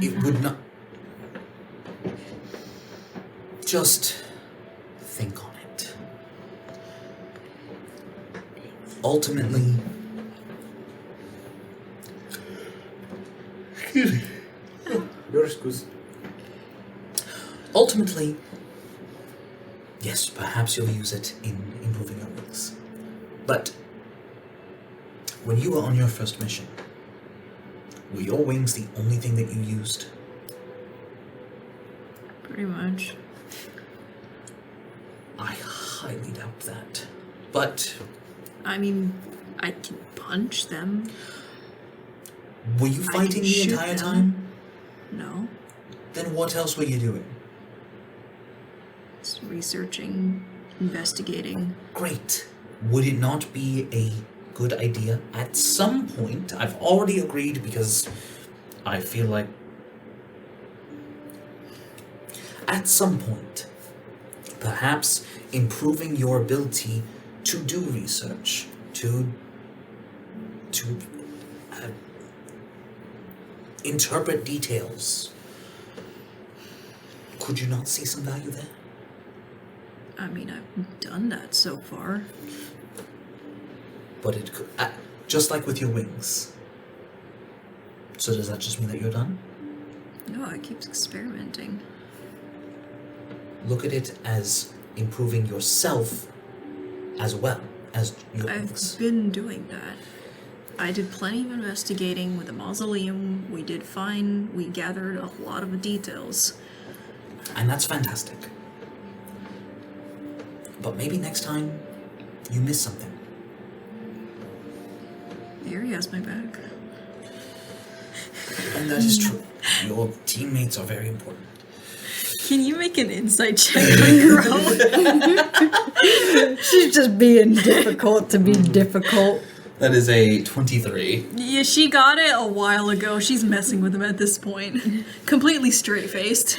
It would not. Just think on it. Ultimately, Your excuse. ultimately, yes, perhaps you'll use it in improving your wings. But when you were on your first mission, were your wings the only thing that you used? Pretty much. I highly doubt that. But I mean, I can punch them. were you I fighting can the shoot entire them. time? No. Then what else were you doing? It's researching, investigating. Great. Would it not be a good idea at some point? I've already agreed because I feel like at some point, perhaps improving your ability to do research, to interpret details. Could you not see some value there? I mean, I've done that so far. But it could, just like with your wings. So does that just mean that you're done? No, I keep experimenting. Look at it as improving yourself as well as your I've wings. been doing that. I did plenty of investigating with the mausoleum. We gathered a lot of the details. And that's fantastic. But maybe next time you miss something. Mary has my back. And that is true. Your teammates are very important. Can you make an insight check on your own? She's just being difficult to be difficult. That is a 23. Yeah, she got it a while ago. She's messing with him at this point. Completely straight-faced.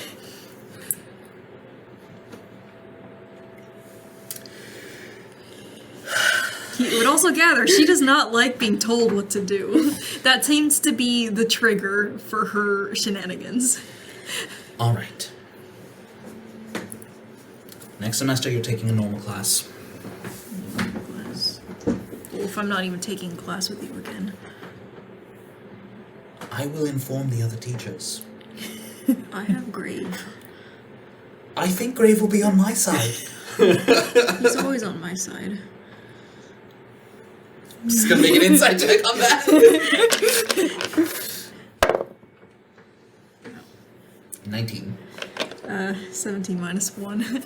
He would also gather she does not like being told what to do. That seems to be the trigger for her shenanigans. All right. Next semester, you're taking a normal class. Well, if I'm not even taking class with you again. I will inform the other teachers. I have Grave. I think Grave will be on my side. He's always on my side. I'm just gonna make an inside check on that. 19. 17 minus 1.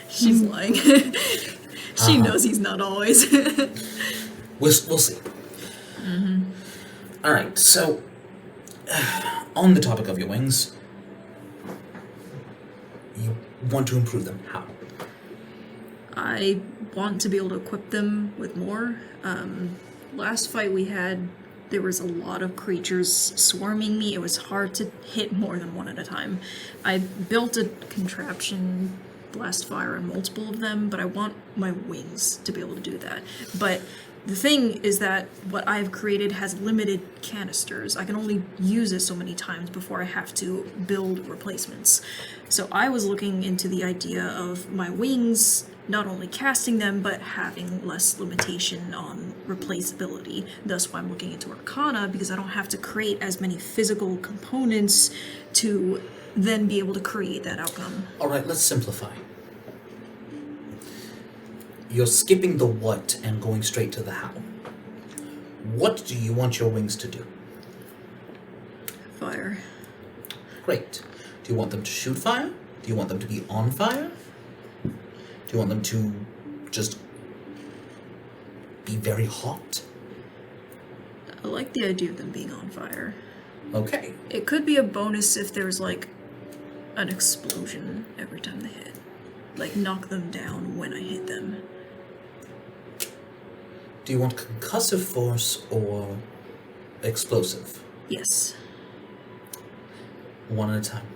She's lying. She knows he's not always. We'll see. All right, so on the topic of your wings, you want to improve them. How? I want to be able to equip them with more. Last fight we had, there was a lot of creatures swarming me. It was hard to hit more than one at a time. I built a contraption, blast fire on multiple of them, but I want my wings to be able to do that. But The thing is that what I've created has limited canisters. I can only use it so many times before I have to build replacements. So I was looking into the idea of my wings, not only casting them, but having less limitation on replaceability. That's why I'm looking into Arcana, because I don't have to create as many physical components to then be able to create that outcome. All right, let's simplify. You're skipping the what and going straight to the how. What do you want your wings to do? Fire. Great. Do you want them to shoot fire? Do you want them to be on fire? Do you want them to just be very hot? I like the idea of them being on fire. Okay. It could be a bonus if there's like an explosion every time they hit. Like knock them down when I hit them. Do you want concussive force or explosive? Yes. One at a time.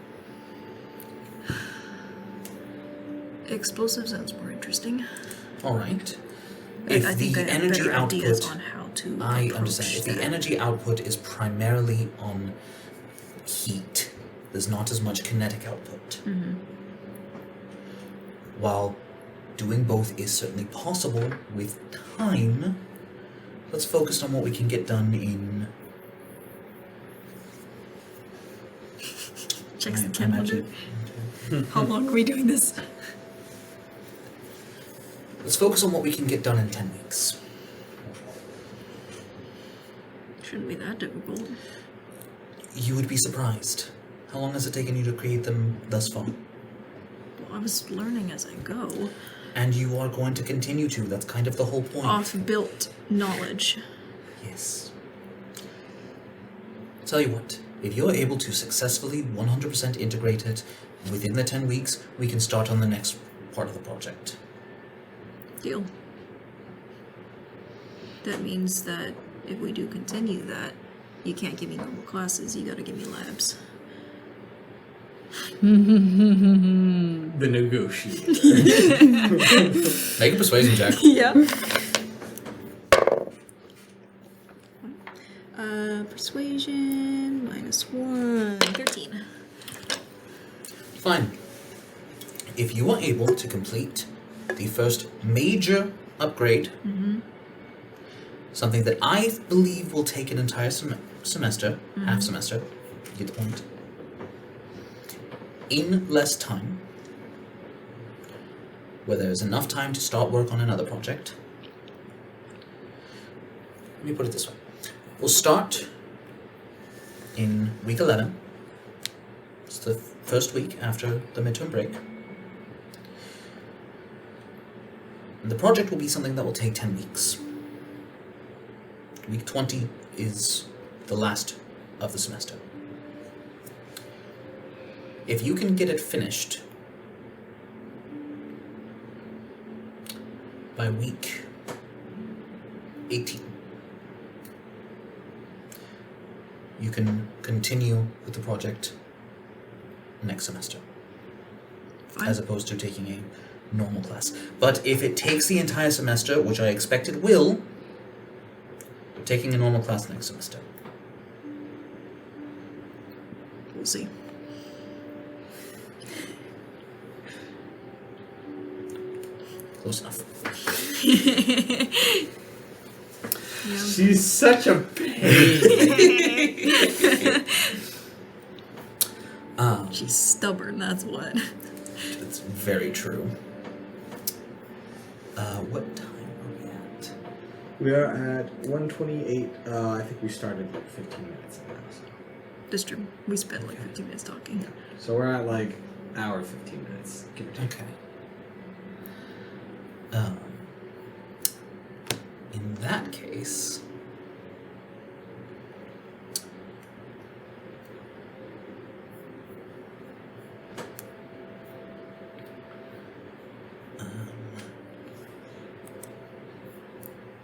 Explosive sounds more interesting. All right. I think I have better ideas on how to I approach understand. If the that. energy output is primarily on heat, there's not as much kinetic output. Mm-hmm. While doing both is certainly possible with time, let's focus on what we can get done in... Checks the I calendar. imagine- How long are we doing this? Let's focus on what we can get done in 10 weeks. Shouldn't be that difficult. You would be surprised. How long has it taken you to create them thus far? Well, I was learning as I go. And you are going to continue to. That's kind of the whole point. Off-built knowledge. Yes. Tell you what, if you're able to successfully 100% integrate it within the 10 weeks, we can start on the next part of the project. Deal. That means that if we do continue that, you can't give me normal classes, you gotta give me labs. The negotiator. Make a persuasion check. Yeah. Persuasion, -1, 13. Fine. If you are able to complete the first major upgrade, something that I believe will take an entire semester, half semester, you get the point, in less time, where there is enough time to start work on another project. Let me put it this way. We'll start in week 11. It's the first week after the midterm break. And the project will be something that will take 10 weeks. Week 20 is the last of the semester. If you can get it finished by week 18, you can continue with the project next semester, Fine. as opposed to taking a normal class. But if it takes the entire semester, which I expect it will, you're taking a normal class next semester. We'll see. Close enough. Yeah. She's such a pain. She's stubborn, that's what. It's very true. What time are we at? We are at 1:28. I think we started like 15 minutes ago. That's true. We spent like 15 minutes talking. So we're at like hour 15 minutes. Give or take. Okay. In that case,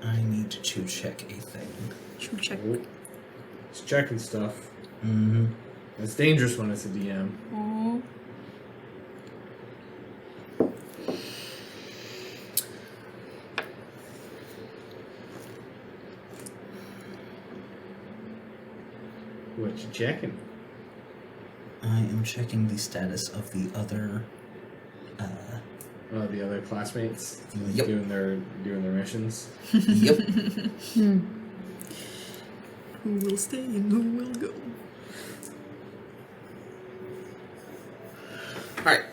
I need to check a thing. Should we check? It's checking stuff. Mm-hmm. It's dangerous when it's a DM. Aww. What you checking? I am checking the status of the other. The other classmates Yep. doing their missions. Yep. Who will stay and who will go? Alright.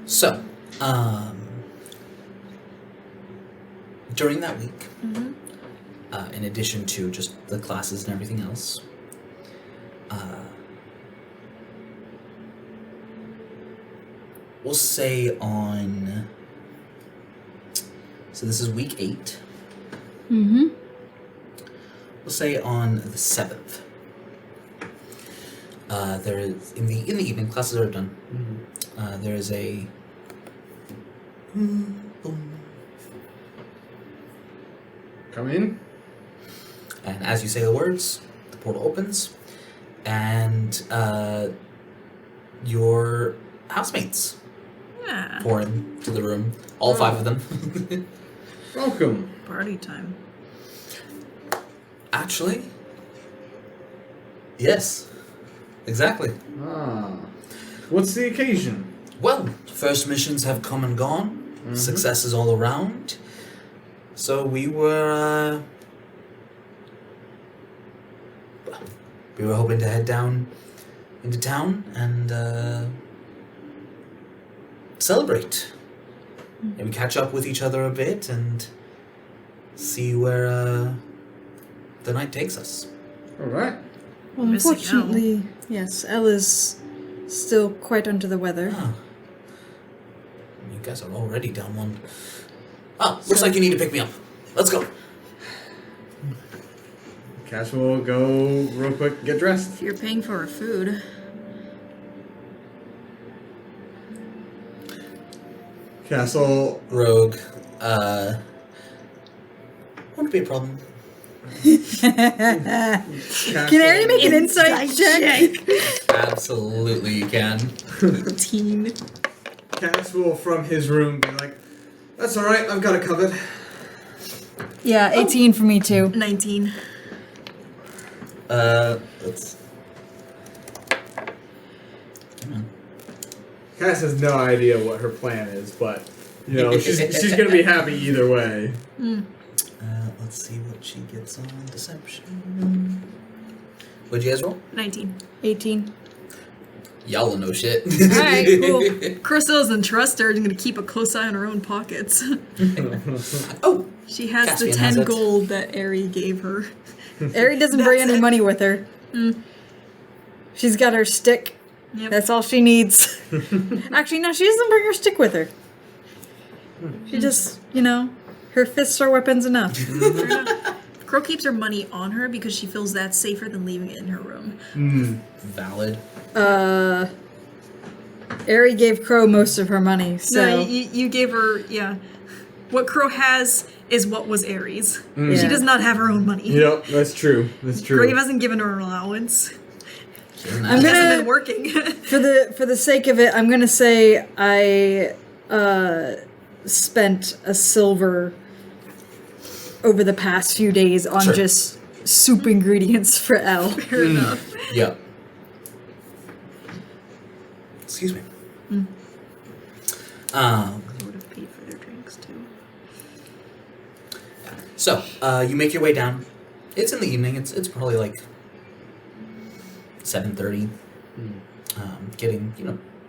So, during that week, in addition to just the classes and everything else, we'll say on. So this is week 8. Mm-hmm. We'll say on the 7th. There is in the evening classes are done. There is a Come in. and as you say the words, the portal opens, and your housemates Yeah. pour into the room. All 5 of them. Welcome. Party time. Actually, yes, exactly. Ah. What's the occasion? Well, first missions have come and gone. Successes all around. So we were hoping to head down into town and celebrate. Maybe catch up with each other a bit and see where the night takes us. All right. Well, Missing unfortunately, yes, Ella's still quite under the weather. Ah. You guys are already down one. Oh, looks like you need to pick me up. Let's go. Cass will go real quick, get dressed. If you're paying for our food. Castle. Rogue, won't be a problem. Can Ari make an insight check? Absolutely, you can. Teen. Cass will, from his room, be like, "That's all right. I've got it covered." Yeah, 18 for me too. 19. Let's. Come on. Cass has no idea what her plan is, but you know she's gonna be happy either way. Let's see what she gets on deception. What'd you guys roll? 19. 18. Y'all know shit. Alright, cool. Crystal doesn't trust her and gonna keep a close eye on her own pockets. Oh, She has Caspian the has 10 it. gold that Ari gave her. Ari doesn't bring any money with her. She's got her stick. Yep. That's all she needs. Actually, no, she doesn't bring her stick with her. She just, her fists are weapons enough. Fair enough. Crow keeps her money on her because she feels that's safer than leaving it in her room. valid. Ari gave Crow most of her money, so. No, you gave her, yeah. What Crow has is what was Aries. Yeah. She does not have her own money. Yep, that's true. That's true. Grave hasn't given her an allowance. I'm It hasn't gonna, been working. for the sake of it, I'm gonna say I spent a silver over the past few days on Sure. just soup ingredients for Elle. Fair enough. Yep. Excuse me. I would have paid for their drinks too. So, you make your way down. It's in the evening. It's probably like 7:30. Getting,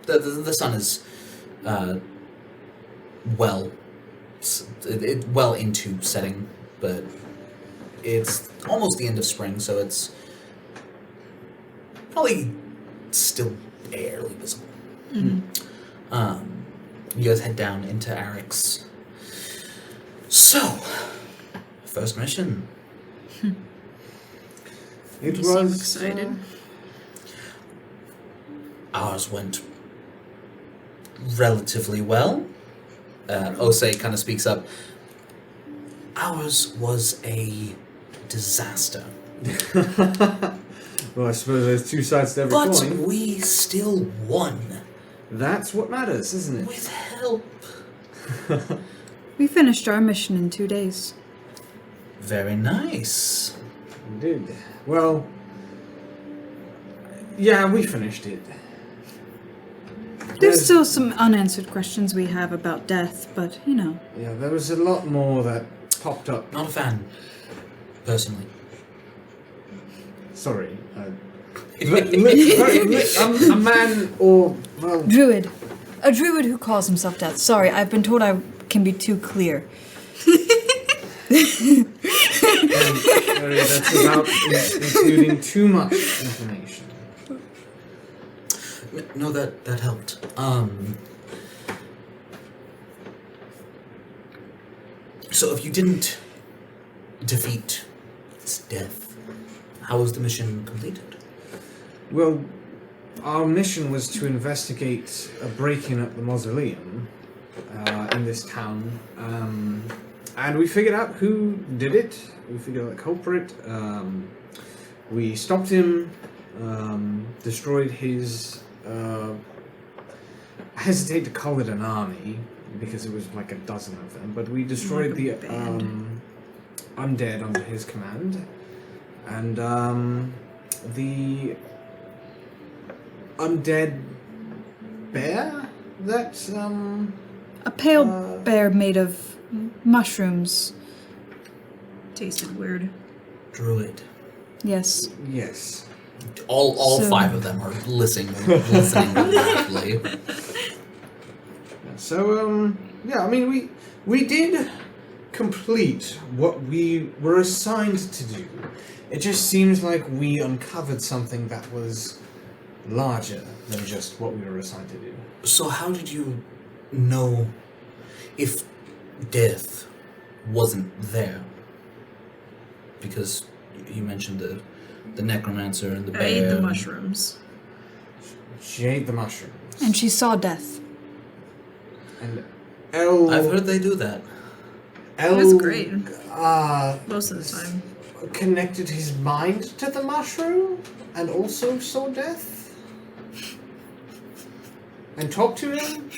the sun is well into setting, but it's almost the end of spring, so it's probably still barely visible. You guys head down into Arix. So, first mission. It You seem was excited. Ours went relatively well. Osei kind of speaks up. Ours was a disaster. Well, I suppose there's two sides to every But coin. we still won. That's what matters, isn't it? With help. We finished our mission in 2 days. Very nice. We did. Well, yeah, we finished it. There's still some unanswered questions we have about death, but, you know. Yeah, there was a lot more that popped up. Not a fan, personally. Sorry. I'm a man or, well... Druid. A druid who calls himself death. Sorry, I've been told I can be too clear. Sorry, that's about including too much information. No, that helped. So if you didn't defeat its death, how was the mission completed? Well, our mission was to investigate a break-in at the mausoleum in this town, and we figured out who did it. We figured out the culprit. We stopped him, destroyed his. I hesitate to call it an army because it was like a dozen of them, but we destroyed the undead under his command, and the undead bear that A pale bear made of mushrooms. Tasted weird. Druid. Yes. yes. All So- 5 of them are listening rapidly. So yeah, I mean we did complete what we were assigned to do. It just seems like we uncovered something that was larger than just what we were assigned to do. So how did you know if death wasn't there? Because you mentioned the necromancer and the bear. I ate the mushrooms. She ate the mushrooms. And she saw death. And El I've heard they do that. El That's great. Most of the time. Connected his mind to the mushroom and also saw death and talked to him.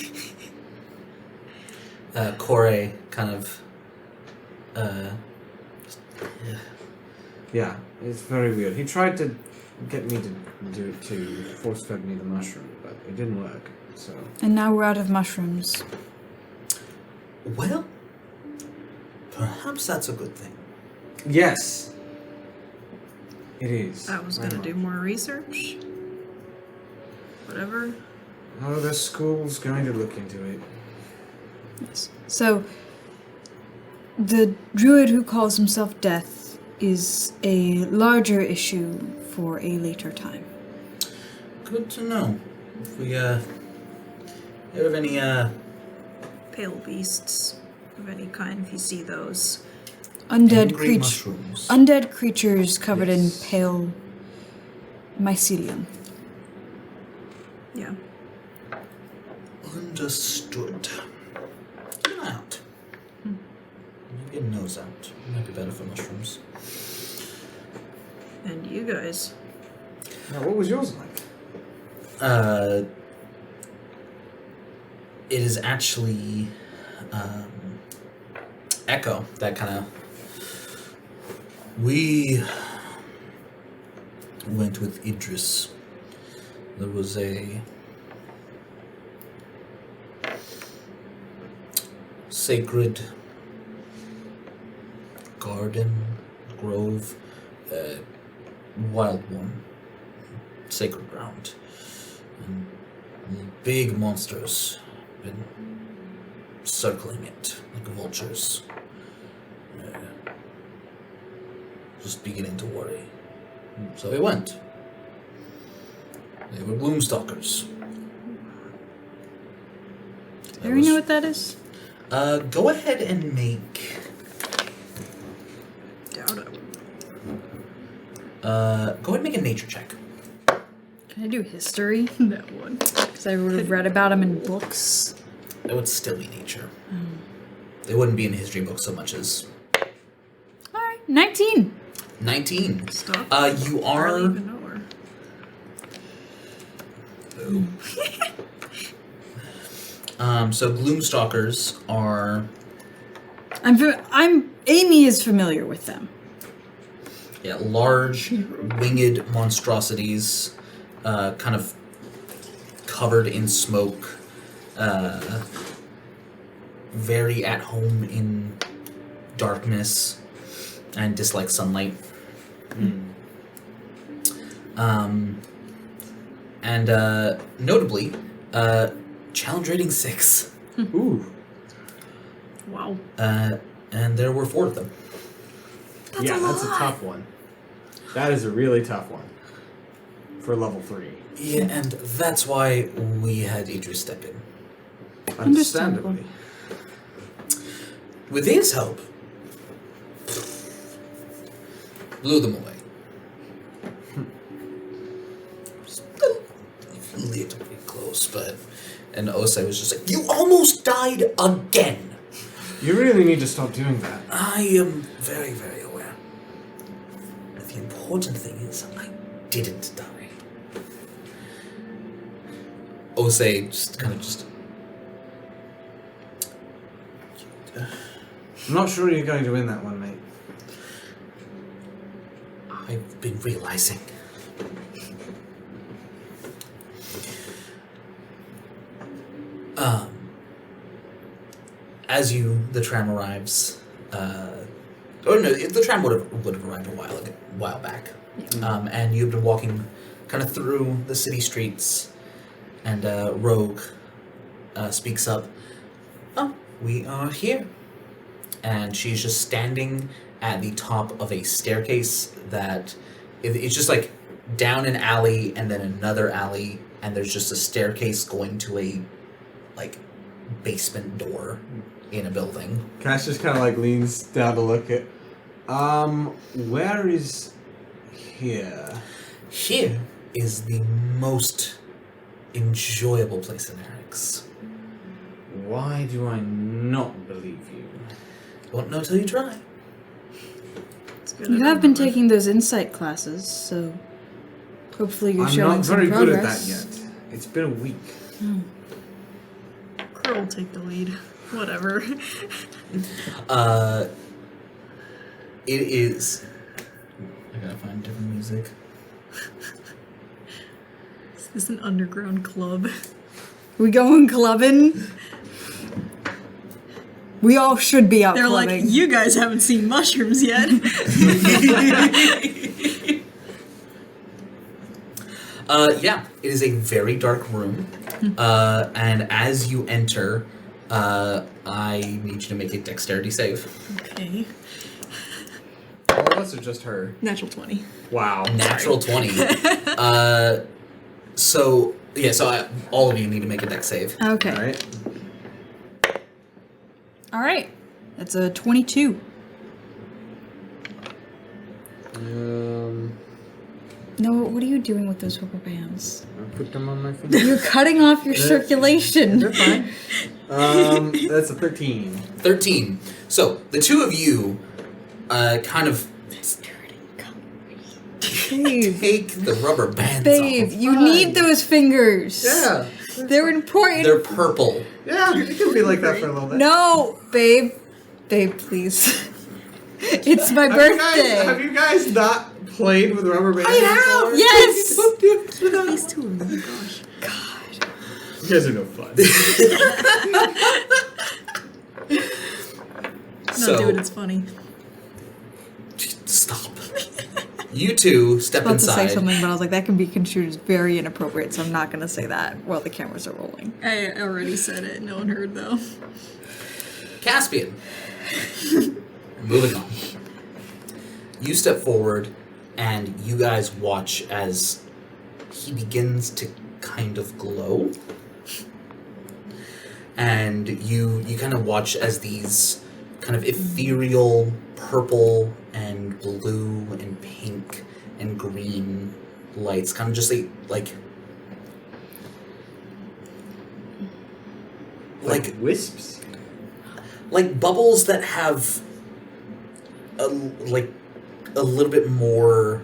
Corey kind of Yeah, it's very weird. He tried to get me to do it too, force-fed me the mushroom, but it didn't work, so... And now we're out of mushrooms. Well, perhaps that's a good thing. Yes! It is. I was gonna do more research. Whatever. Oh, the school's going to look into it. Yes. So, the druid who calls himself Death is a larger issue for a later time. Good to know. If we have any Pale beasts of any kind, if you see those. angry mushrooms. Undead creatures covered Yes. in pale mycelium. Yeah. Understood. Keep an eye out. Maybe a nose out. Might be better for mushrooms. And you guys. Now, what was yours like? It is actually Echo that kind of. We went with Idris. There was a sacred garden, grove, wild one, sacred ground. And big monsters been circling it like vultures. Just beginning to worry. So we went. They were gloomstalkers. Do we know what that is? Go ahead and make. Doubt it. Go ahead and make a nature check. Can I do history? That one. Because I would have read about them in books. It would still be nature. They wouldn't be in history books so much as Alright, 19. 19. Stop. You Barely are. even know her. So gloomstalkers are Amy is familiar with them. Yeah, large, winged monstrosities, kind of covered in smoke, very at home in darkness, and dislike sunlight. And notably, challenge rating 6. Ooh. Wow. And there were 4 of them. That's a tough one. That is a really tough one. For level 3. Yeah, and that's why we had Idris step in. Understandably. With his help, blew them away. A little bit close, but... And Osei was just like, you almost died again! You really need to stop doing that. I am very, very aware. But the important thing is, I didn't die. Osei just kind of just... I'm not sure you're going to win that one, mate. I've been realizing. As the tram arrives, the tram would have arrived a while back, and you've been walking kind of through the city streets, and Rogue speaks up. Oh, we are here, and she's just standing at the top of a staircase that it's just like down an alley and then another alley, and there's just a staircase going to a like basement door in a building. Cash just kind of like leans down to look at. Where is here? Here is the most enjoyable place in Eric's. Why do I not believe you? Won't know till you try. It's good. You have been taking those insight classes, so hopefully you're I'm showing not some very good progress. at that yet. It's been a week. Crow will take the lead. Whatever. It is. I gotta find different music. Is this an underground club? We going clubbing? We all should be out They're clubbing. like, you guys haven't seen mushrooms yet. Yeah, it is a very dark room. And as you enter, I need you to make a dexterity save. Okay. All of us or just her? Natural 20. Wow. Natural 20. So all of you need to make a dex save. Okay. All right. All right. That's a 22. No, what are you doing with those rubber bands? I put them on my finger. You're cutting off your circulation. They're fine. That's a 13. 13. So the two of you kind of Babe, take the rubber bands babe, off. you need those fingers. Yeah. They're important. They're purple. Yeah, it can be like that for a little bit. No, babe. Babe, please. It's my Have birthday. you guys not played with rubber bands? I have, before? yes. These two of them, oh my gosh. God. You guys are no fun. No, dude, it's funny. Stop. You two step I was about to inside. say something, but I was like, that can be construed as very inappropriate, so I'm not going to say that while the cameras are rolling. I already said it. No one heard, though. Caspian. Moving on. You step forward, and you guys watch as he begins to kind of glow. And you kind of watch as these kind of ethereal purple and blue and pink and green lights kind of just like wisps? like bubbles that have a little bit more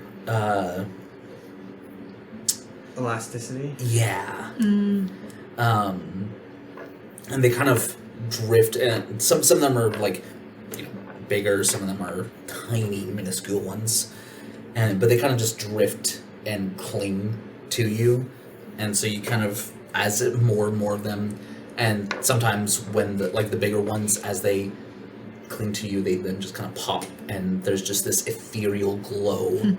Elasticity? yeah. And they kind of drift, and some of them are like bigger, some of them are tiny, minuscule ones. But they kind of just drift and cling to you. And so you kind of, as more and more of them, and sometimes when the bigger ones, as they cling to you, they then just kind of pop, and there's just this ethereal glow.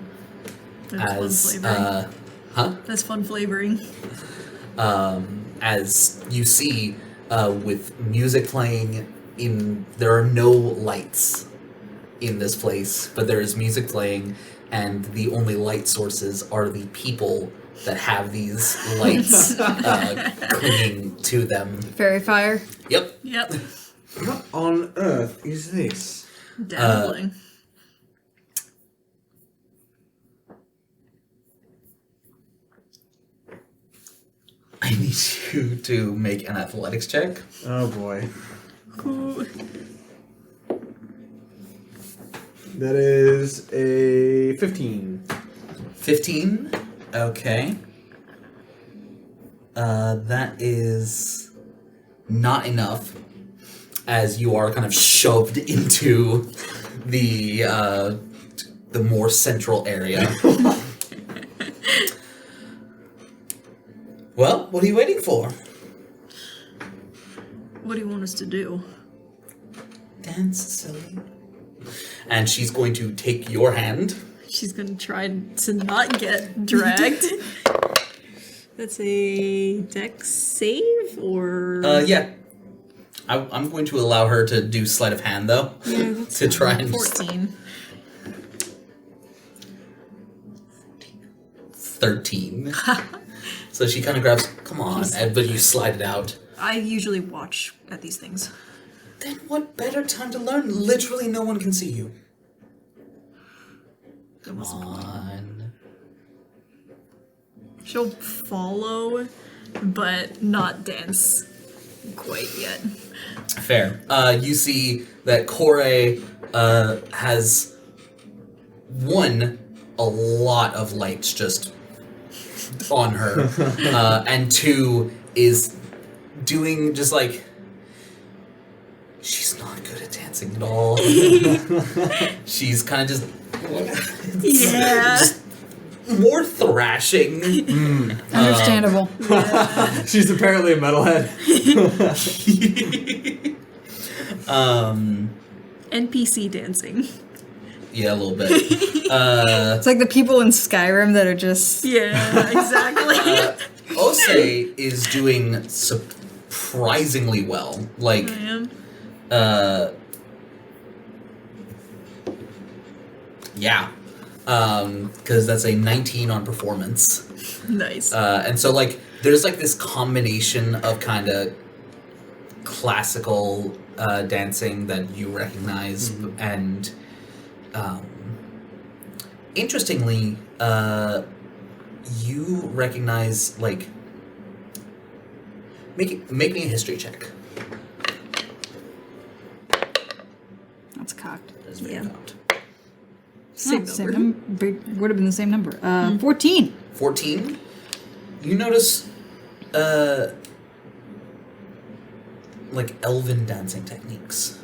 That's fun flavoring. That's fun flavoring. As you see, with music playing, there are no lights in this place, but there is music playing, and the only light sources are the people that have these lights clinging to them. Fairy fire. Yep. What on earth is this? Dazzling. I need you to make an athletics check. Oh boy. Cool. That is a 15. 15? Okay. That is not enough, as you are kind of shoved into the more central area. Well, what are you waiting for? What do you want us to do? Dance, silly. And she's going to take your hand. She's gonna try to not get dragged. That's a dex save, or... Yeah. I'm going to allow her to do sleight of hand, though. Yeah, that's to try and... 14. 13. So she kind of grabs, come on, but you slide it out. I usually watch at these things. Then what better time to learn? Literally no one can see you. Come on. She'll follow, but not dance quite yet. Fair. You see that Kore has, one, a lot of lights just on her, and two, is doing just like, she's not good at dancing at all. She's kind of just, just more thrashing. Understandable. She's apparently a metalhead. NPC dancing. Yeah, a little bit. It's like the people in Skyrim that are just... Yeah, exactly. Osei is doing surprisingly well. Like, I am. Yeah. Because that's a 19 on performance. Nice. And so, like, there's, like, this combination of kind of classical dancing that you recognize, and interestingly, you recognize, like, make me a history check. That's cocked. That's very Yeah. cocked. Same number. Would have been the same number. 14. 14. You notice, like, elven dancing techniques.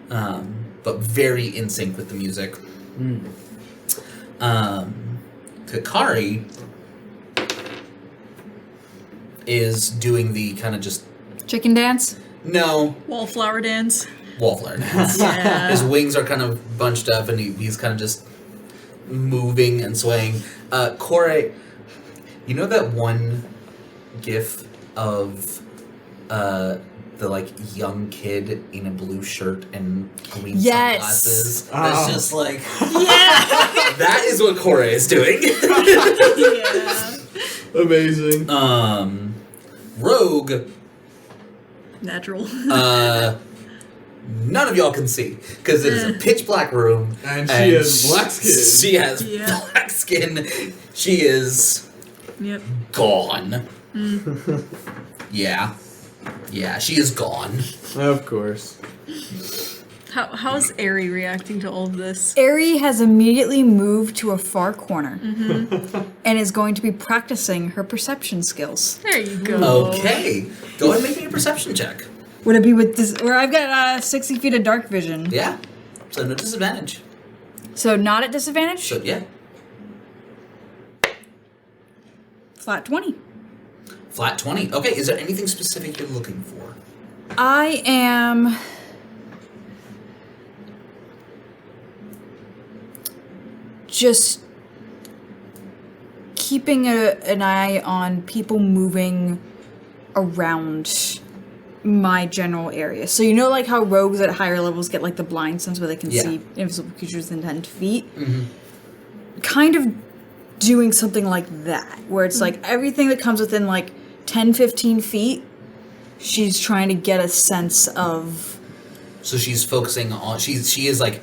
But very in sync with the music. Kakari is doing the kind of just... Chicken dance? No. Wallflower dance. Wallflower dance. Yeah. His wings are kind of bunched up, and he's kind of just moving and swaying. Kore, you know that one gif of the, like, young kid in a blue shirt and green sunglasses? That's just like... Yeah. That is what Kore is doing. Yeah. Amazing. Rogue... Natural. None of y'all can see, because it is a pitch black room. And she has black skin. She has Yeah. black skin. She is Yep. gone. Yeah. Yeah, she is gone. Of course. How's Aerie reacting to all of this? Aerie has immediately moved to a far corner and is going to be practicing her perception skills. There you go. Okay. Go ahead and make me a perception check. Would it be with this? Where I've got 60 feet of dark vision. Yeah. So no disadvantage. So not at disadvantage? So yeah. Flat 20. Flat 20. Okay, is there anything specific you're looking for? I am just keeping an eye on people moving around my general area. So you know like how rogues at higher levels get like the blind sense where they can see invisible creatures in 10 feet? Kind of doing something like that, where it's like everything that comes within like 10, 15 feet, she's trying to get a sense of... So she's focusing on... She is like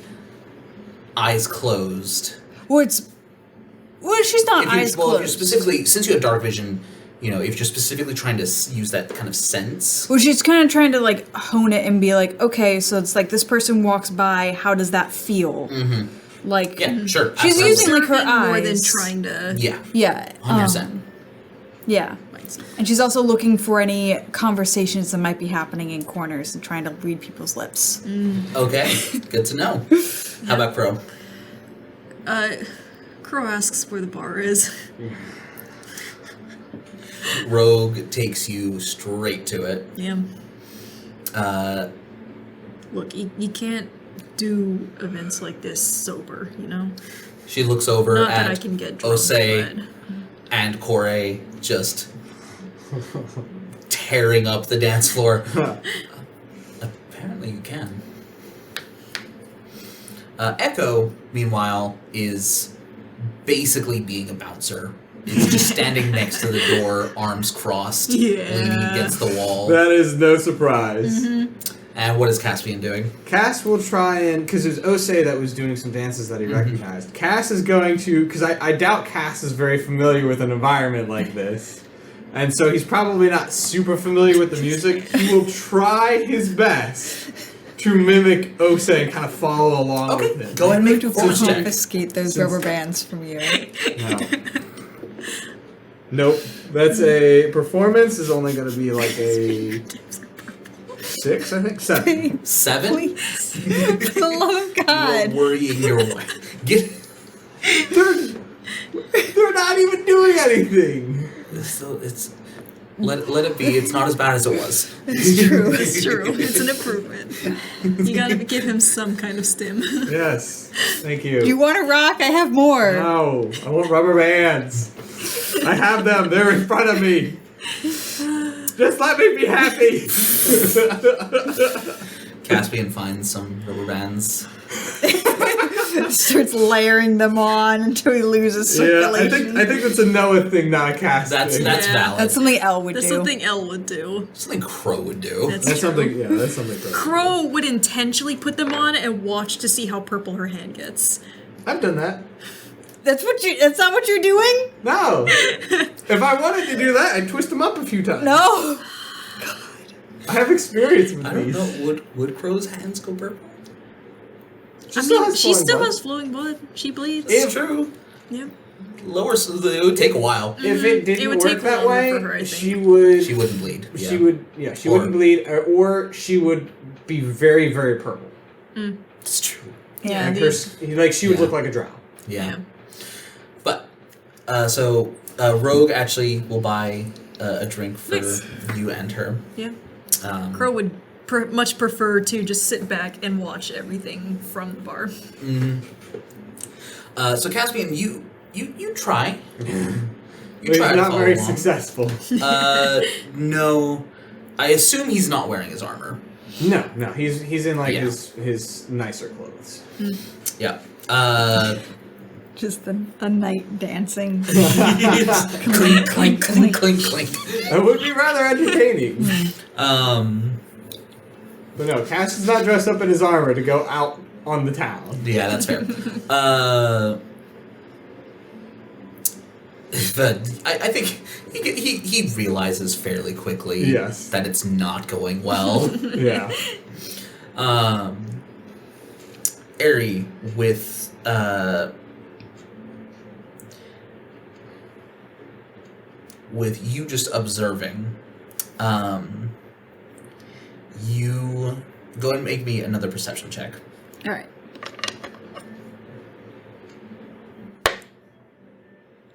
eyes closed. Well, she's not eyes closed. If you're specifically... Since you have dark vision... You know, if you're specifically trying to use that kind of sense... Well, she's kind of trying to, like, hone it and be like, okay, so it's like this person walks by, how does that feel? Like... Yeah, sure. She's absolutely. using, like, her eyes. More than trying to... Yeah. Yeah. 100%. Yeah. And she's also looking for any conversations that might be happening in corners and trying to read people's lips. Okay, good to know. How about Crow? Crow asks where the bar is. Rogue takes you straight to it. Yeah. Look, you can't do events like this sober, you know? She looks over Not at that I can get drunk, Osei but... and Corey just tearing up the dance floor. Apparently you can. Echo, meanwhile, is basically being a bouncer. He's just standing next to the door, arms crossed, leaning against the wall. That is no surprise. And what is Caspian doing? Cass will try and... Because there's Osei that was doing some dances that he recognized. Cass is going to... Because I doubt Cass is very familiar with an environment like this. And so he's probably not super familiar with the music. He will try his best to mimic Osei and kind of follow along with him. Go ahead and make a To performance check. confiscate those rubber bands from you. No. Nope. That's a... Performance is only going to be like a... 6, I think? 7. 7? Please. For the love of God. You're worrying your wife. They're not even doing anything. It's let it be. It's not as bad as it was. It's true. It's true. It's an improvement. You gotta give him some kind of stim. Yes. Thank you. Do you want a rock? I have more. No. I want rubber bands. I have them. They're in front of me. Just let me be happy. Caspian finds some rubber bands. Starts layering them on until he loses Yeah, circulation. I think that's a Noah thing, not a Cass That's thing. that's Yeah. valid. That's something Elle would That's do. something Elle would do. something Crow would do. That's That's true. something. Yeah, that's something. Crow would intentionally put them on and watch to see how purple her hand gets. I've done that. That's not what you're doing? No. If I wanted to do that, I'd twist them up a few times. No. I have experience with I don't these. know. Would Crow's hands go purple? I mean, she flowing still blood. has flowing blood. She bleeds. It's true. Yeah. Lower, so it would take a while. If it didn't would work take that longer way, for her, I think. she would. She wouldn't bleed. Yeah. She would. Yeah, she Or- wouldn't bleed, or she would be very, very purple. It's true. Yeah. Like, she would Yeah. look like a drow. Yeah. But so Rogue actually will buy a drink for Nice. you and her. Yeah. Um, Crow would much prefer to just sit back and watch everything from the bar. So Caspian, you try. You But he's try to not follow very along. successful. No, I assume he's not wearing his armor. No, he's in like Yeah. his nicer clothes. Yeah. Just a night dancing. Clink, clink, clink, clink, clink. That would be rather entertaining. But no, Cass is not dressed up in his armor to go out on the town. Yeah, that's fair. But I think he realizes fairly quickly Yes. that it's not going well. Yeah. Eri, with you just observing, You go ahead and make me another perception check. All right.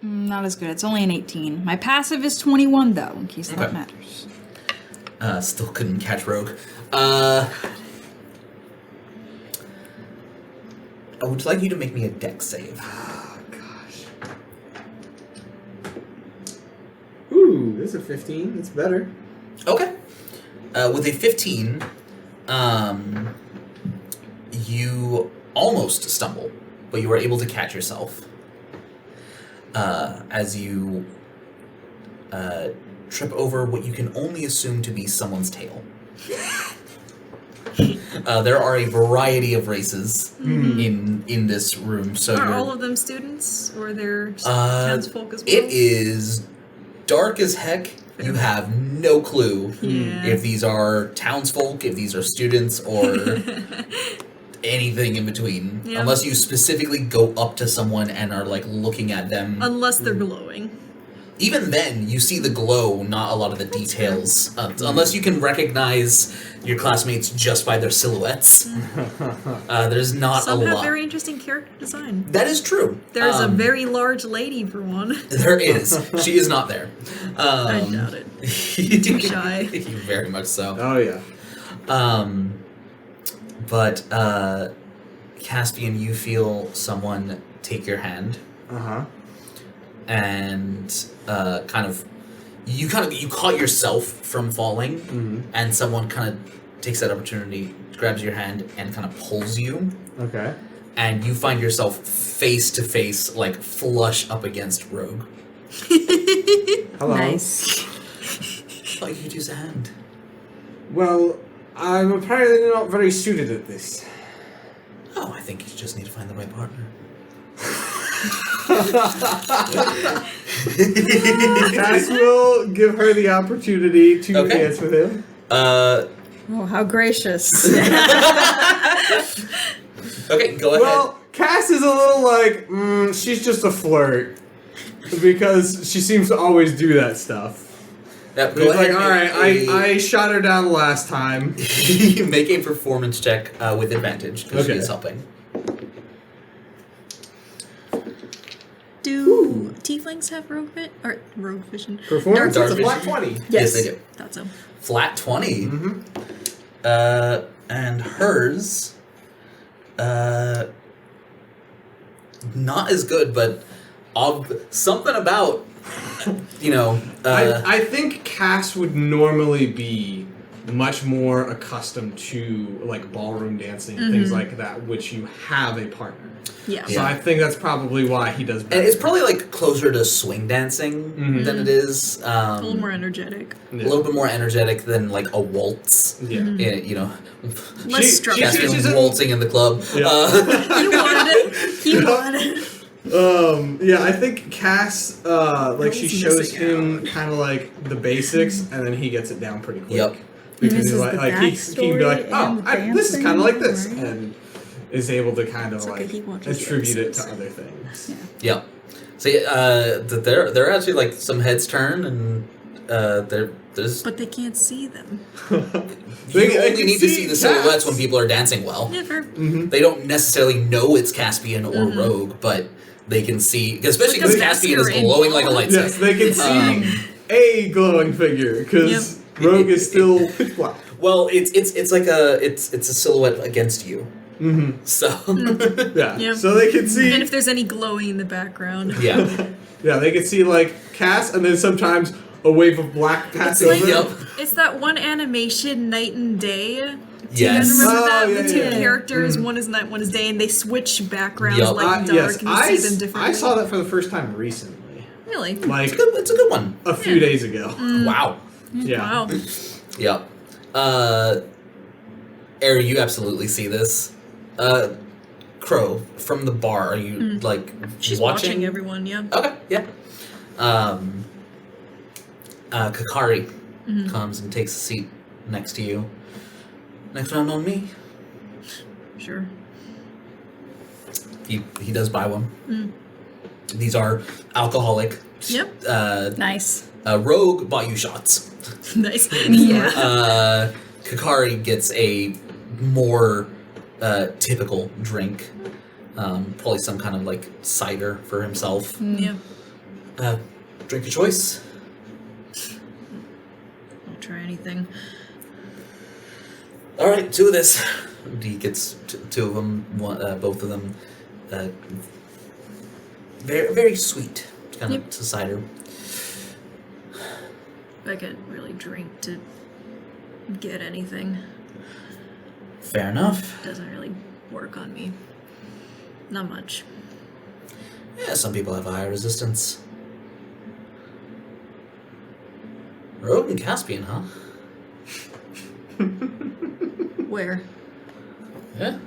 Not as good. It's only an 18. My passive is 21, though, in case that Okay. matters. Still couldn't catch Rogue. I would like you to make me a dex save. Oh, gosh. Ooh, this is a 15. It's better. Okay. With a 15, you almost stumble, but you are able to catch yourself as you trip over what you can only assume to be someone's tail. There are a variety of races in this room. So Are you're, all of them students, or they're townsfolk as well? it is dark as heck. You have no clue Yeah. if these are townsfolk, if these are students, or anything in between. Yeah. Unless you specifically go up to someone and are like looking at them. Unless they're glowing. Even then, you see the glow, not a lot of the details. Unless you can recognize your classmates just by their silhouettes. There's not Some a have lot. very interesting character design. That is true. There's a very large lady, for one. There is. She is not there. I doubt it. Too shy. Very much so. Oh, yeah. But Caspian, you feel someone take your hand Uh-huh. and you caught yourself from falling, and someone kind of takes that opportunity, grabs your hand, and kind of pulls you, Okay. and you find yourself face to face, like flush up against Rogue. Hello. Nice. Oh, you could use a hand. Well, I'm apparently not very suited at this. Oh, I think you just need to find the right partner. Cass will give her the opportunity to Okay. dance with him. Oh, how gracious. Okay, go ahead. Well, Cass is a little like, she's just a flirt. Because she seems to always do that stuff. Go But it's like, ahead and alright, make I shot her down last time. make a performance check with advantage because she Okay. is helping. Do tieflings have rogue vision? Performance, Dark it's a flat vision? 20. Yes, they do. Thought so. Flat 20. Mm-hmm. And hers, not as good, but something about, I think Cass would normally be much more accustomed to like ballroom dancing and things like that, which you have a partner. Yeah. So I think that's probably why he does better. and it's probably like closer to swing dancing than it is. A little more energetic. A little bit more energetic than like a waltz. Yeah. Less structured. Caspian teaches him- waltzing in the club. Yeah. He wanted it. He wanted it. Yeah, I think Cass, like she He's shows missing him kind of like the basics, and then he gets it down pretty quick. Yep. Because This he's is like, the he can be like, backstory oh, and this is kind of like this, dancing, and is able to kind of It's okay, like he watches the attribute it to episodes. other things. Yep. So there are actually like some heads turn and there's But they can't see them. you only need to see the silhouettes when people are dancing well. Never. They don't necessarily know it's Caspian or Rogue, but they can see, especially because Like a Caspian is masquerade glowing like a ball. lightsaber. Yes, they can see a glowing figure because Rogue is still pitch black. Well, it's like it's a silhouette against you. Mm-hmm. So Yeah. Yeah. So they can see. And if there's any glowing in the background. yeah. Yeah, they can see like Cass, and then sometimes a wave of black passes like- over. Yep. It's that one animation, Night and Day. Do you Yes. guys remember that? Oh, yeah, The two yeah. characters, one is night, one is day, and they switch backgrounds Yup. like dark, Yes, and you see them differently. I saw that for the first time recently, Really? like It's a good one. a few days ago. Wow. Yeah. Wow. Yep. Ari, you absolutely see this. Crow, from the bar, are you like She's watching everyone, yeah. Okay, yeah. Kakari comes and takes a seat next to you. Next round on me. Sure. He does buy one. These are alcoholic. Yep. Nice. Rogue bought you shots. Nice. Yeah. Kakari gets a more typical drink. Probably some kind of like cider for himself. Yeah. Drink of choice. I'll try anything. All right, 2 of this. He gets 2 of them. Both of them. Very, very sweet. Kind of cider. I can't really drink to get anything. Fair enough. Doesn't really work on me. Not much. Yeah, some people have a higher resistance. Rogue and Caspian, huh? Where? Yeah.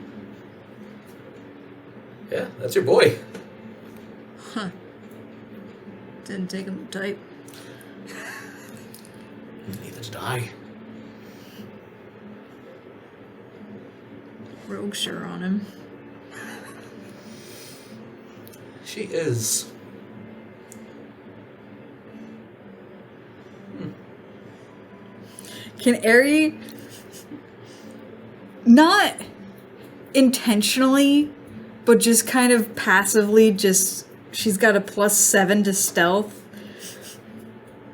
Yeah, that's your boy. Huh. Didn't take him to type. Neither did I. Rogue sure on him. She is. Can Ari not intentionally, but just kind of passively, just she's got a +7 to stealth,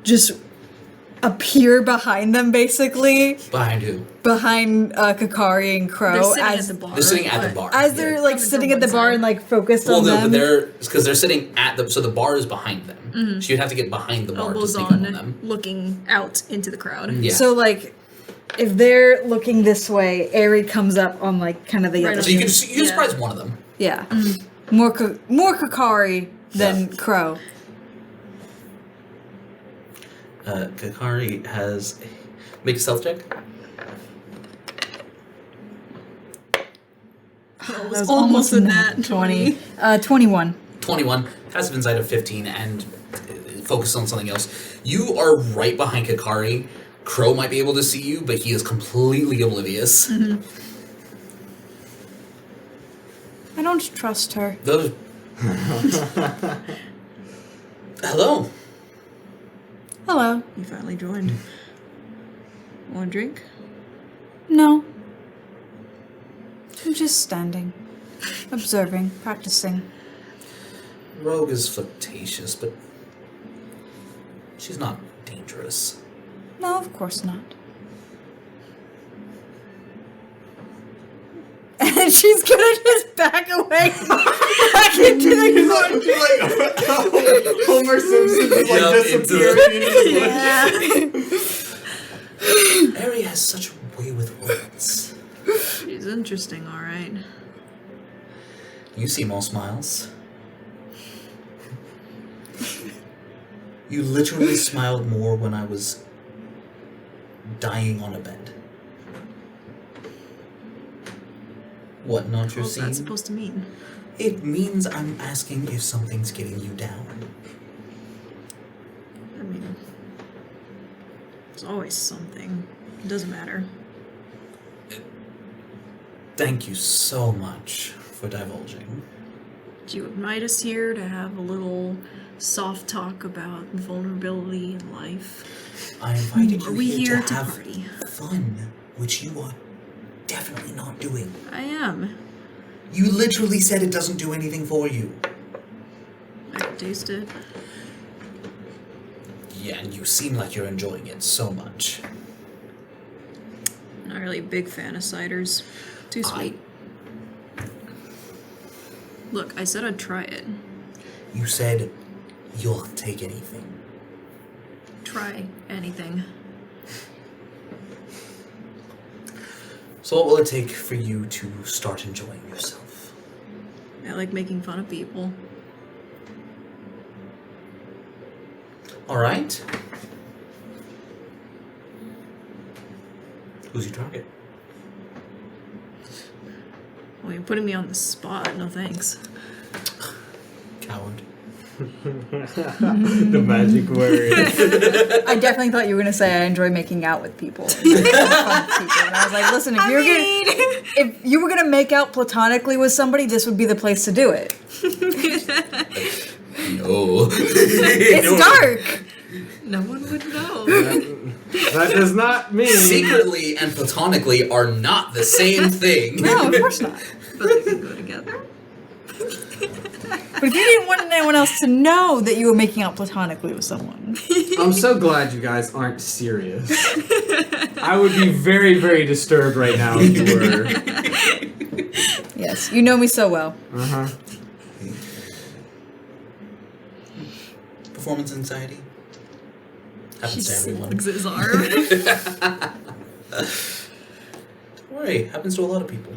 just appear behind them, basically Behind who? behind Kakari and They're Crow sitting as at the bar. They're sitting at the but- bar. as they're Yeah. like Coming sitting from at the one bar side. and like focused Well, on no, them. but they're because they're sitting at the so the bar is behind them. So you'd have to get behind the bar to Elbows sneak up on on, them. looking out into the crowd. Yeah. So like, if they're looking this way, Ari comes up on like kind of the Right other. on so you can Yeah. surprise one of them. Yeah, more Kakari than Crow. Kakari has make a stealth check. It That was almost a nat nat 20. 21. 21, passive insight of 15, and focus on something else. You are right behind Kakari. Crow might be able to see you, but he is completely oblivious. I don't trust her. Those. Hello. Hello. You finally joined. Want a drink? No. I'm just standing, observing, practicing. Rogue is flirtatious, but she's not dangerous. No, of course not. And she's gonna just back away, back into the corner. Like Homer Simpson just like Jump disappearing into the bush. Yeah. Ari has such a way with words. She's interesting, alright. You seem all smiles. You literally smiled more when I was dying on a bed. What, not your What's that scene? supposed to mean? It means I'm asking if something's getting you down. I mean, there's always something. It doesn't matter. Thank you so much for divulging. Do you invite us here to have a little soft talk about vulnerability in life? I invited Are you we here here to to have party? fun, which you are definitely not doing. I am. You literally said it doesn't do anything for you. I can taste it. Yeah, and you seem like you're enjoying it so much. Not really a big fan of ciders. Too sweet. Look, I said I'd try it. You said you'll take anything. Try anything. So what will it take for you to start enjoying yourself? I like making fun of people. Alright. Who's your target? Well, you're putting me on the spot. No thanks. Coward. The magic word. I definitely thought you were gonna say I enjoy making out with people. And making fun of people. And I was like, listen, if you were gonna make out platonically with somebody, this would be the place to do it. No. It's dark. No one would know. That does not mean... Secretly and platonically are not the same thing. No, of course not. But they can go together. But if you didn't want anyone else to know that you were making out platonically with someone. I'm so glad you guys aren't serious. I would be very, very disturbed right now if you were. Yes, you know me so well. Uh-huh. Performance anxiety. Happens to everyone. Slings his arm. Don't worry, happens to a lot of people.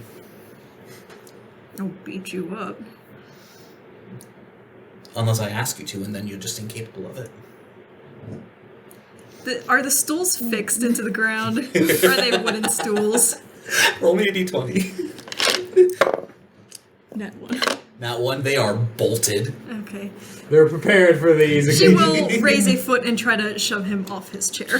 I'll beat you up. Unless I ask you to, and then you're just incapable of it. Are the stools fixed into the ground? Or are they wooden stools? Roll me a d20. Net one. That one, they are bolted. Okay. They're prepared for these. She will raise a foot and try to shove him off his chair.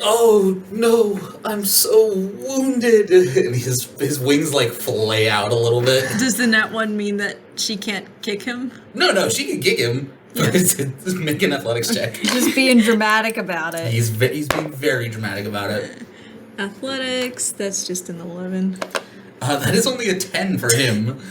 Oh no, I'm so wounded. And his wings like flay out a little bit. Does the net one mean that she can't kick him? No, she can kick him. Just make an athletics check. Just being dramatic about it. He's being very dramatic about it. Athletics, that's just an 11. That is only a 10 for him.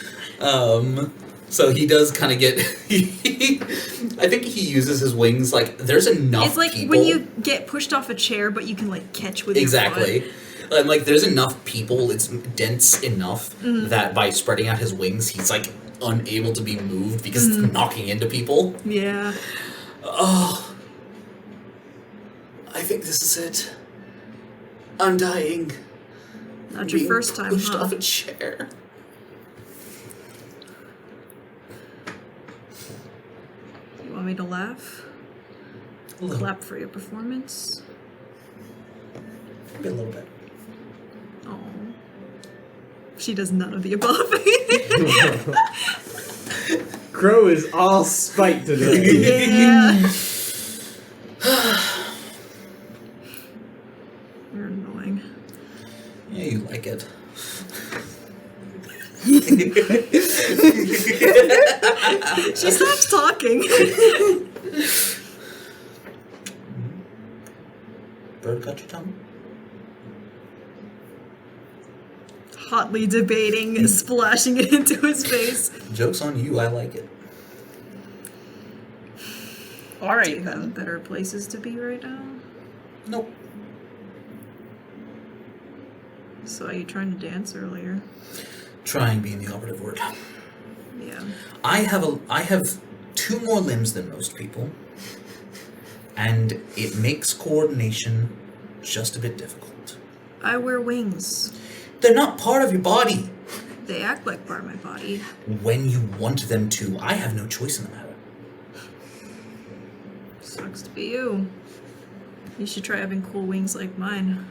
So he does kind of get... I think he uses his wings, like, there's enough It's like people... when you get pushed off a chair, but you can, like, catch with your Exactly. foot. And, like, there's enough people, it's dense enough that by spreading out his wings, he's, like, unable to be moved because it's knocking into people. Yeah. Oh. I think this is it. I'm dying. Not your first time, pushed huh? off a chair. You want me to laugh? A little, Clap for your performance? a little bit. Oh. She does none of the above. Crow is all spite today. Yeah. You're annoying. Yeah, you like it. She stops talking. Bird cut your tongue? Hotly debating, splashing it into his face. Joke's on you, I like it. Do you Alright have better places to be right now? Nope. Saw you trying to dance earlier. Trying being the operative word. Yeah. I have 2 more limbs than most people, and it makes coordination just a bit difficult. I wear wings. They're not part of your body. They act like part of my body. When you want them to, I have no choice in the matter. Sucks to be you. You should try having cool wings like mine.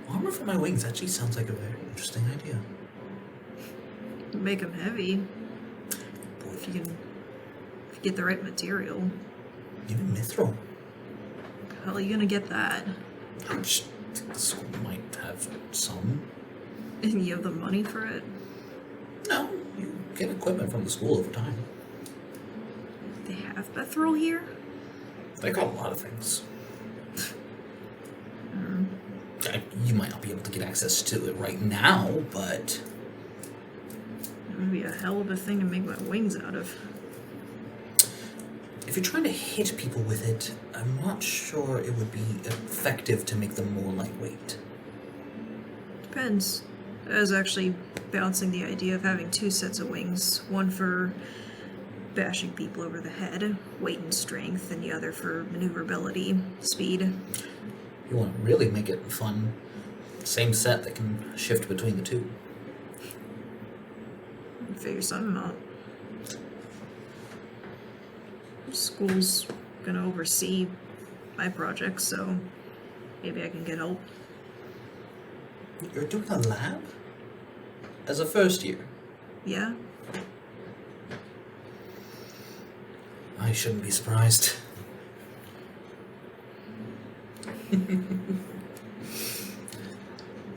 Armor for my wings actually sounds like a very interesting idea. Make them heavy. If you get the right material. Even mithril. How are you gonna get that? I'm just the school might have some. And you have the money for it? No, you get equipment from the school over time. They have Bethril here? They got a lot of things. You might not be able to get access to it right now, but... It would be a hell of a thing to make my wings out of. If you're trying to hit people with it, I'm not sure it would be effective to make them more lightweight. Depends. I was actually bouncing the idea of having 2 sets of wings. One for bashing people over the head, weight and strength, and the other for maneuverability, speed. You want to really make it fun, same set that can shift between the 2. Figure something out. School's gonna oversee my project, so maybe I can get help. You're doing a lab? As a first year? Yeah? I shouldn't be surprised.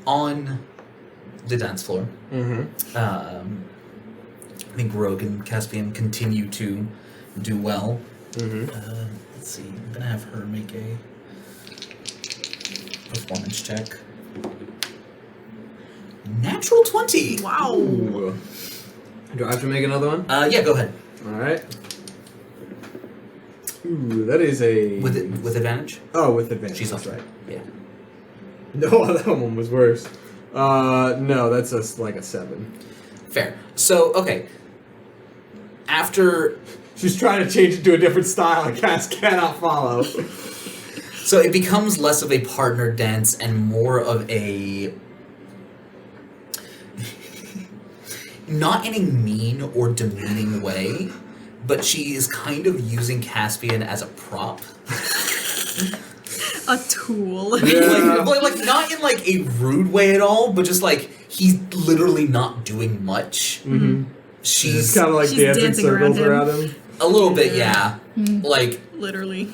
On the dance floor, think Rogue and Caspian continue to do well. Mm-hmm. Let's see. I'm gonna have her make a performance check. Natural 20. Wow. Ooh. Do I have to make another one? Yeah, go ahead. All right. Ooh, that is a... With advantage. Oh, with advantage. She's that's up. right. Yeah. No, that one was worse. No, that's like a 7. Fair. So okay. After, She's trying to change it to a different style. I cannot follow. so it becomes less of a partner dance and more of a. Not in a mean or demeaning way, but she is kind of using Caspian as a prop. A tool. Yeah. like not in like a rude way at all, but just like he's literally not doing much. Mm-hmm. She's kind of like She's dancing dancing circles around around him. a little bit, yeah. Like Literally.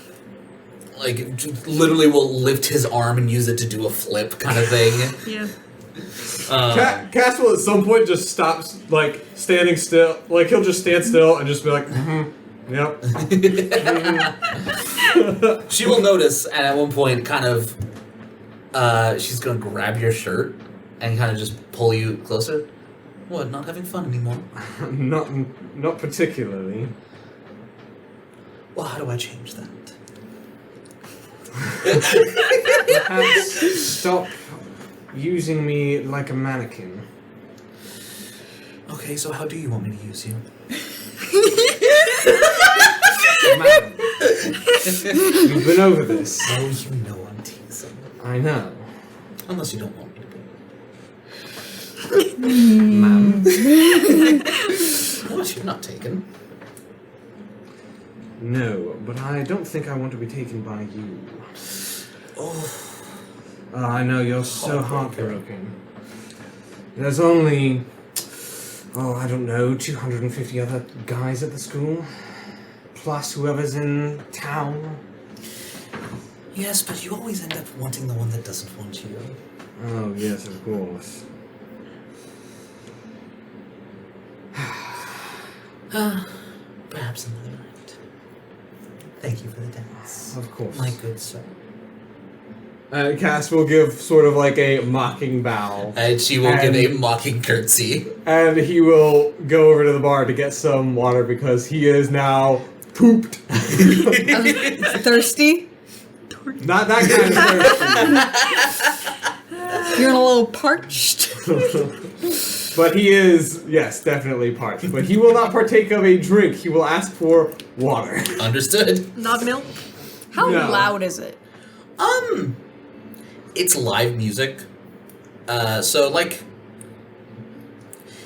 literally will lift his arm and use it to do a flip kind of thing. Yeah. Cass will at some point just stops, like, standing still. Like, he'll just stand still and just be like, yep. She will notice, and at one point, kind of, she's gonna grab your shirt and kind of just pull you closer. What? Not having fun anymore? Not particularly. Well, how do I change that? Perhaps stop using me like a mannequin. Okay, so how do you want me to use you? Madam, you've been over this. Oh, you know I'm teasing. I know. Unless you don't want me to be. Ma'am. Well, you're not taken. No, but I don't think I want to be taken by you. Oh, I know, you're so Heartbreaker. heartbroken. There's only, I don't know, 250 other guys at the school. Plus whoever's in town. yes, but you always end up wanting the one that doesn't want you. Oh, yes, of course. Perhaps another night. Thank you for the dance. Of course. My good sir. Cass will give sort of like a mocking bow. And she will give And- a mocking curtsy. And he will go over to the bar to get some water because he is now pooped. Thirsty? Not that kind of thirsty. You're a little parched. But he is, yes, definitely parched. But he will not partake of a drink. He will ask for water. Understood. Not milk. How No. loud is it? It's live music. So like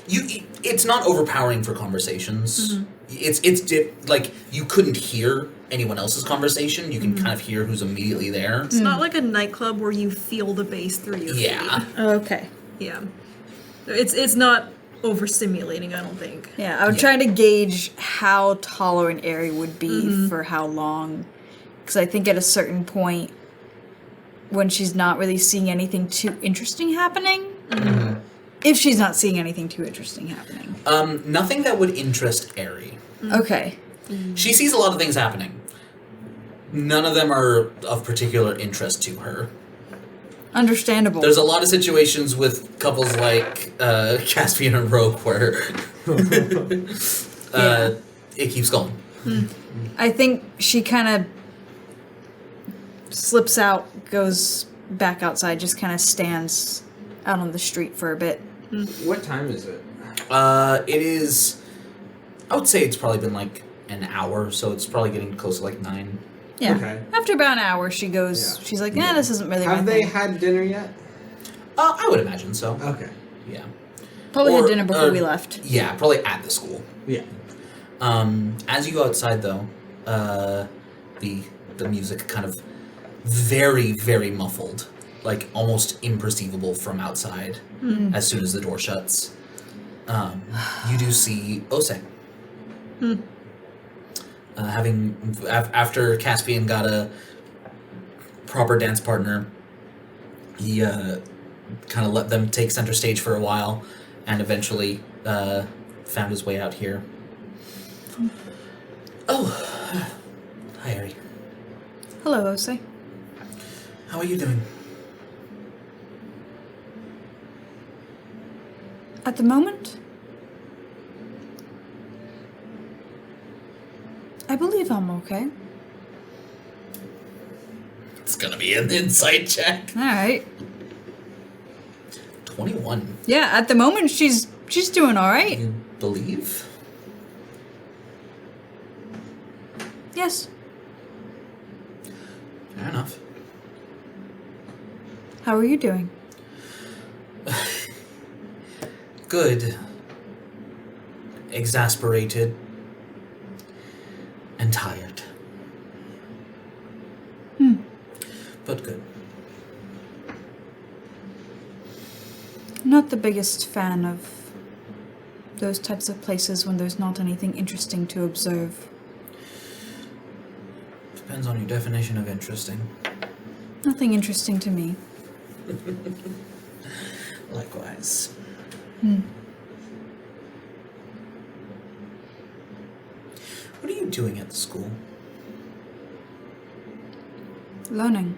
it's not overpowering for conversations. It's like you couldn't hear anyone else's conversation. You can kind of hear who's immediately there. It's not like a nightclub where you feel the bass through your Yeah. feet. Okay. Yeah. It's not overstimulating, I don't think. Yeah, I'm Yeah. trying to gauge how tolerant Aerie would be for how long. Because I think at a certain point, when she's not really seeing anything too interesting happening, if she's not seeing anything too interesting happening. Nothing that would interest Aerie. Okay. She sees a lot of things happening. None of them are of particular interest to her. Understandable. There's a lot of situations with couples like Caspian and Rogue where it keeps going. I think she kind of slips out, goes back outside, just kind of stands out on the street for a bit. What time is it? It is. I would say it's probably been like an hour, so it's probably getting close to like 9. Yeah. Okay. After about an hour, she goes. Yeah. She's like, "Nah, this isn't really." Have my they thing." had dinner yet? I would imagine so. Okay. Yeah. Probably or- had dinner before or- we left. Yeah, probably at the school. Yeah. As you go outside, though, the music kind of very, very muffled, like almost imperceivable from outside. As soon as the door shuts, you do see Osei. After Caspian got a proper dance partner, he kind of let them take center stage for a while, and eventually found his way out here. Oh, hi, Ari. Hello, Osei. How are you doing? At the moment, I believe I'm okay. It's gonna be an insight check. All right. 21. Yeah, at the moment she's doing all right. You believe? Yes. Fair enough. How are you doing? Good. Exasperated. And tired. But good. Not the biggest fan of those types of places when there's not anything interesting to observe. Depends on your definition of interesting. Nothing interesting to me. Likewise. What are you doing at the school? Learning.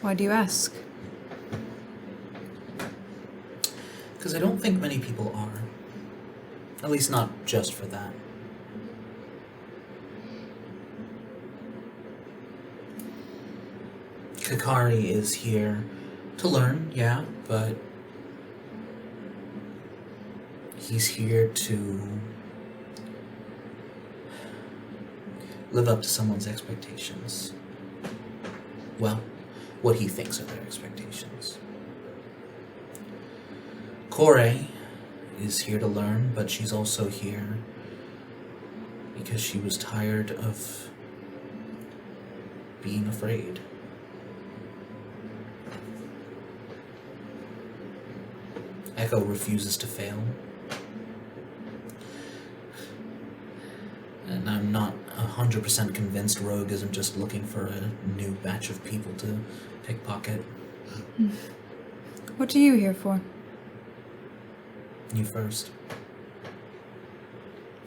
Why do you ask? Because I don't think many people are. At least not just for that. Kakari is here to learn, yeah, but he's here to live up to someone's expectations. Well, what he thinks are their expectations. Kore is here to learn, but she's also here because she was tired of being afraid. Echo refuses to fail. And I'm not 100% convinced Rogue isn't just looking for a new batch of people to pickpocket. What are you here for? You first.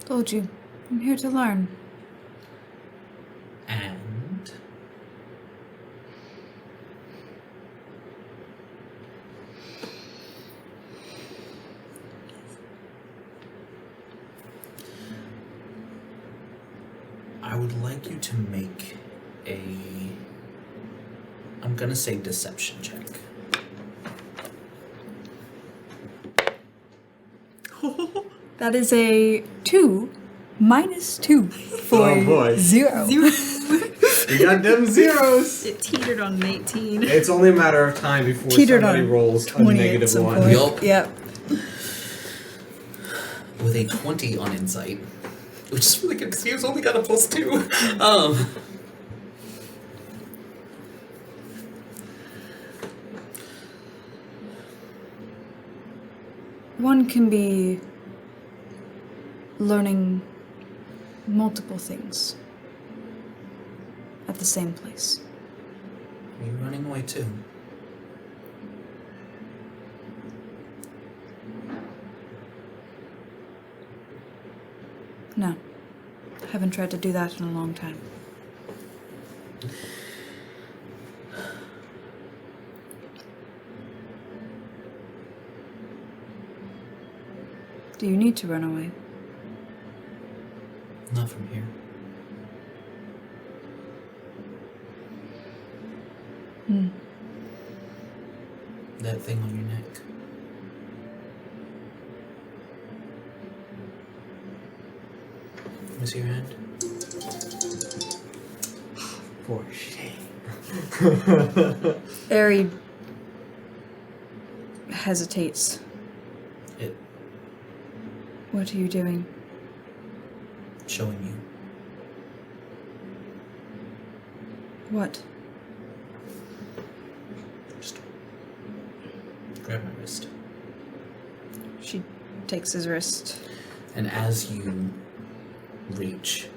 Told you. I'm here to learn. And I would like you to make I'm gonna say deception check. That is a 2 minus 2 for Oh, boy. 0. You got them zeros. It teetered on an 18. It's only a matter of time before Teetered somebody on rolls a 20 at negative some one. point. Yup. Yep. With a 20 on insight, which is really good because he's only got a +2. One can be learning multiple things at the same place. Are you running away too? No. Haven't tried to do that in a long time. Do you need to run away? Not from here. That thing on your neck. Let me see your hand. For shame. Ari hesitates. It What are you doing? showing you. What? Just grab my wrist. She takes his wrist. And as you reach,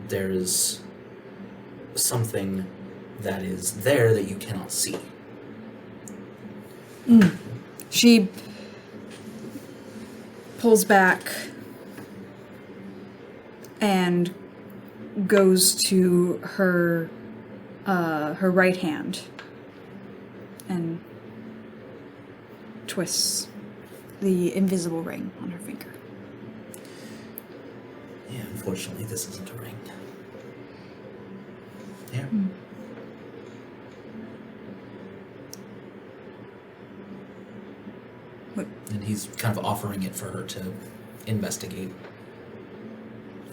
there's something that is there that you cannot see. She pulls back and goes to her right hand and twists the invisible ring on her finger. Yeah, unfortunately, this isn't a ring. Here. What? And he's kind of offering it for her to investigate.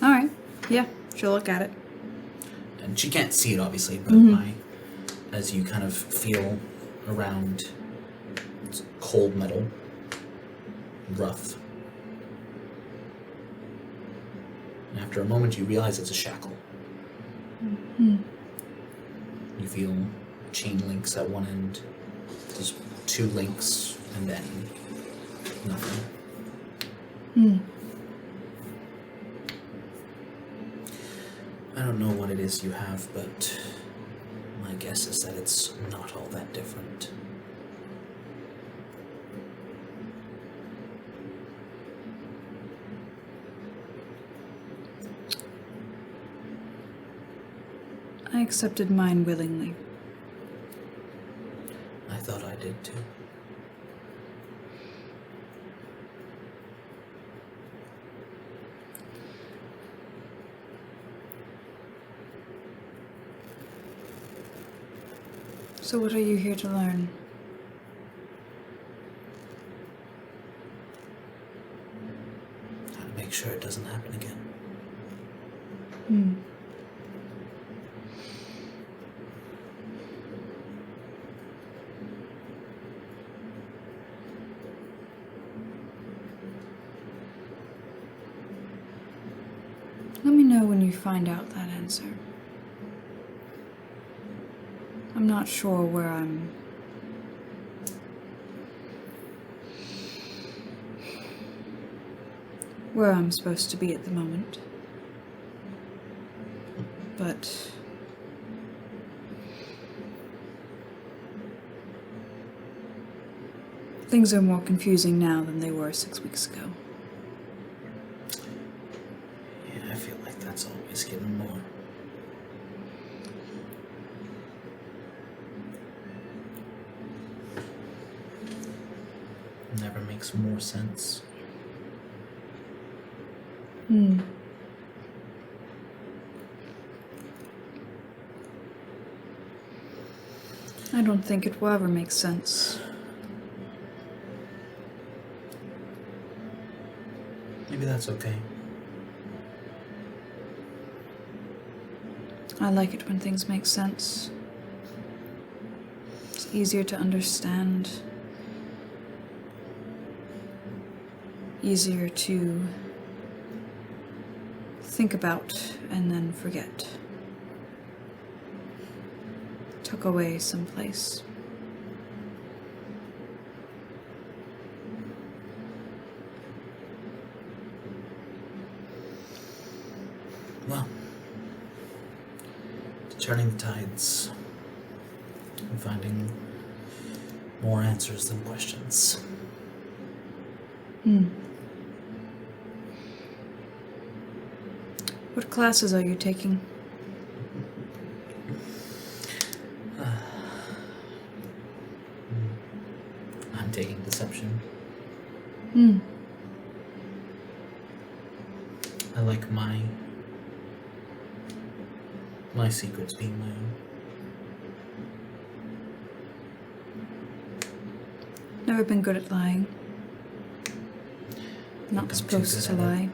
All right. Yeah, she'll look at it. And she can't see it, obviously, but as you kind of feel around, it's cold metal, rough. And after a moment, you realize it's a shackle. You feel chain links at one end, just 2 links, and then nothing. I don't know what it is you have, but my guess is that it's not all that different. I accepted mine willingly. I thought I did too. So what are you here to learn? How to make sure it doesn't happen again. Let me know when you find out that answer. I'm not sure where I'm supposed to be at the moment. But things are more confusing now than they were 6 weeks ago. Yeah, I feel like that's always getting more. Never makes more sense. I don't think it will ever make sense. Maybe that's okay. I like it when things make sense. It's easier to understand. Easier to think about and then forget. Tuck away someplace. Well, turning the tides and finding more answers than questions. What classes are you taking? I'm taking deception. I like my secrets being my own. Never been good at lying. Not I'm too supposed good to at it. lie.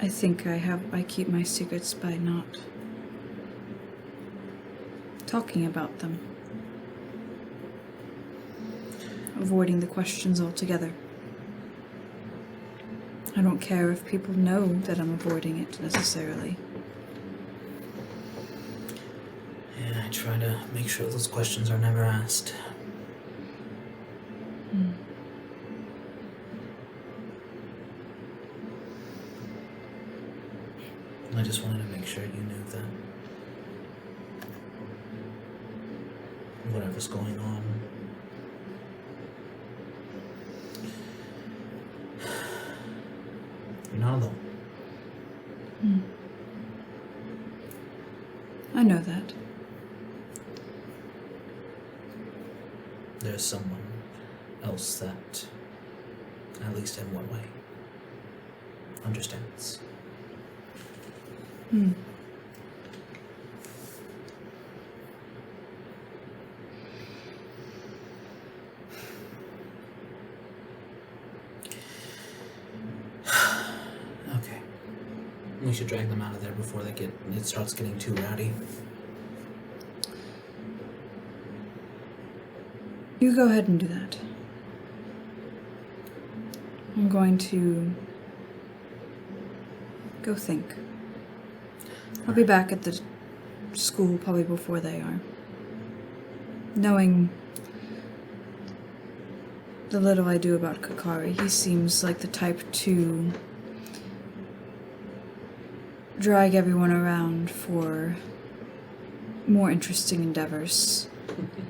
I think I keep my secrets by not talking about them. Avoiding the questions altogether. I don't care if people know that I'm avoiding it necessarily. Yeah, I try to make sure those questions are never asked. I just wanted to make sure you knew that whatever's going on, you're not alone. I know that. There's someone else that, at least in one way, understands. Okay. We should drag them out of there before it starts getting too rowdy. You go ahead and do that. I'm going to go think. I'll be back at the school probably before they are. Knowing the little I do about Kakari, he seems like the type to drag everyone around for more interesting endeavors.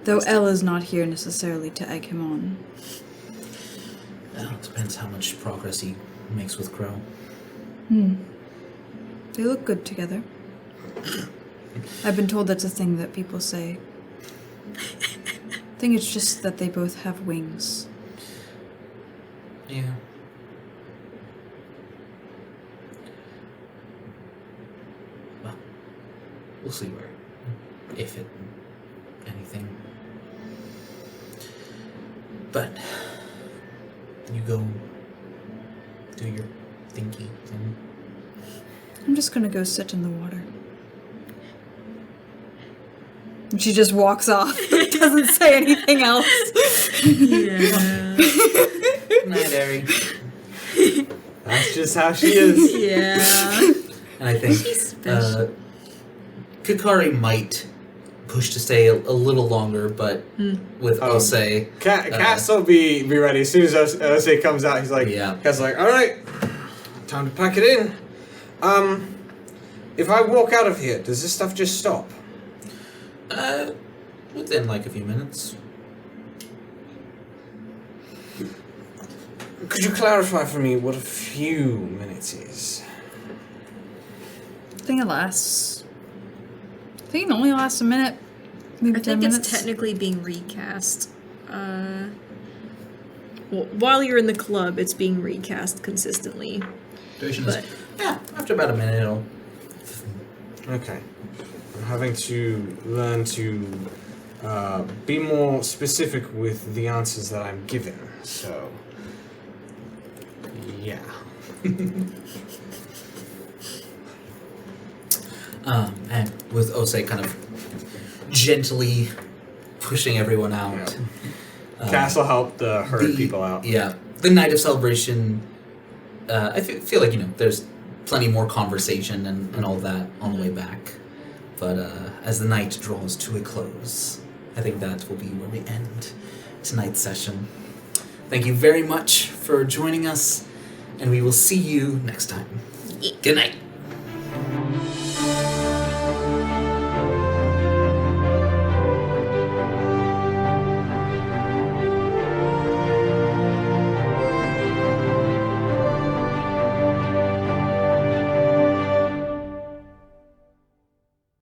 Though Ella's not here necessarily to egg him on. Well, it depends how much progress he makes with Crow. They look good together. I've been told that's a thing that people say. I think it's just that they both have wings. Yeah. Well, we'll see where, if it, anything. But you go do your thinky thing. I'm just gonna go sit in the water. And she just walks off. Doesn't say anything else. Yeah. Night, Ari. That's just how she is. Yeah. And I think She's special. Kakari might push to stay a little longer, but with Osei, Cass will be ready as soon as Osei comes out. He's like, Yeah. Cass is like, all right, time to pack it in. If I walk out of here, does this stuff just stop? within like a few minutes. Could you clarify for me what a few minutes is? I think it only lasts a minute. Maybe I 10 think minutes. it's technically being recast. Well, while you're in the club, it's being recast consistently. Duration But- is, yeah, after about a minute it'll... Okay. I'm having to learn to be more specific with the answers that I'm given, so... Yeah. And with Osei kind of gently pushing everyone out. Cass will help the herd people out. Yeah. The night of celebration, I feel like, there's plenty more conversation and all that on the way back. But as the night draws to a close, I think that will be where we end tonight's session. Thank you very much for joining us, and we will see you next time. Good night.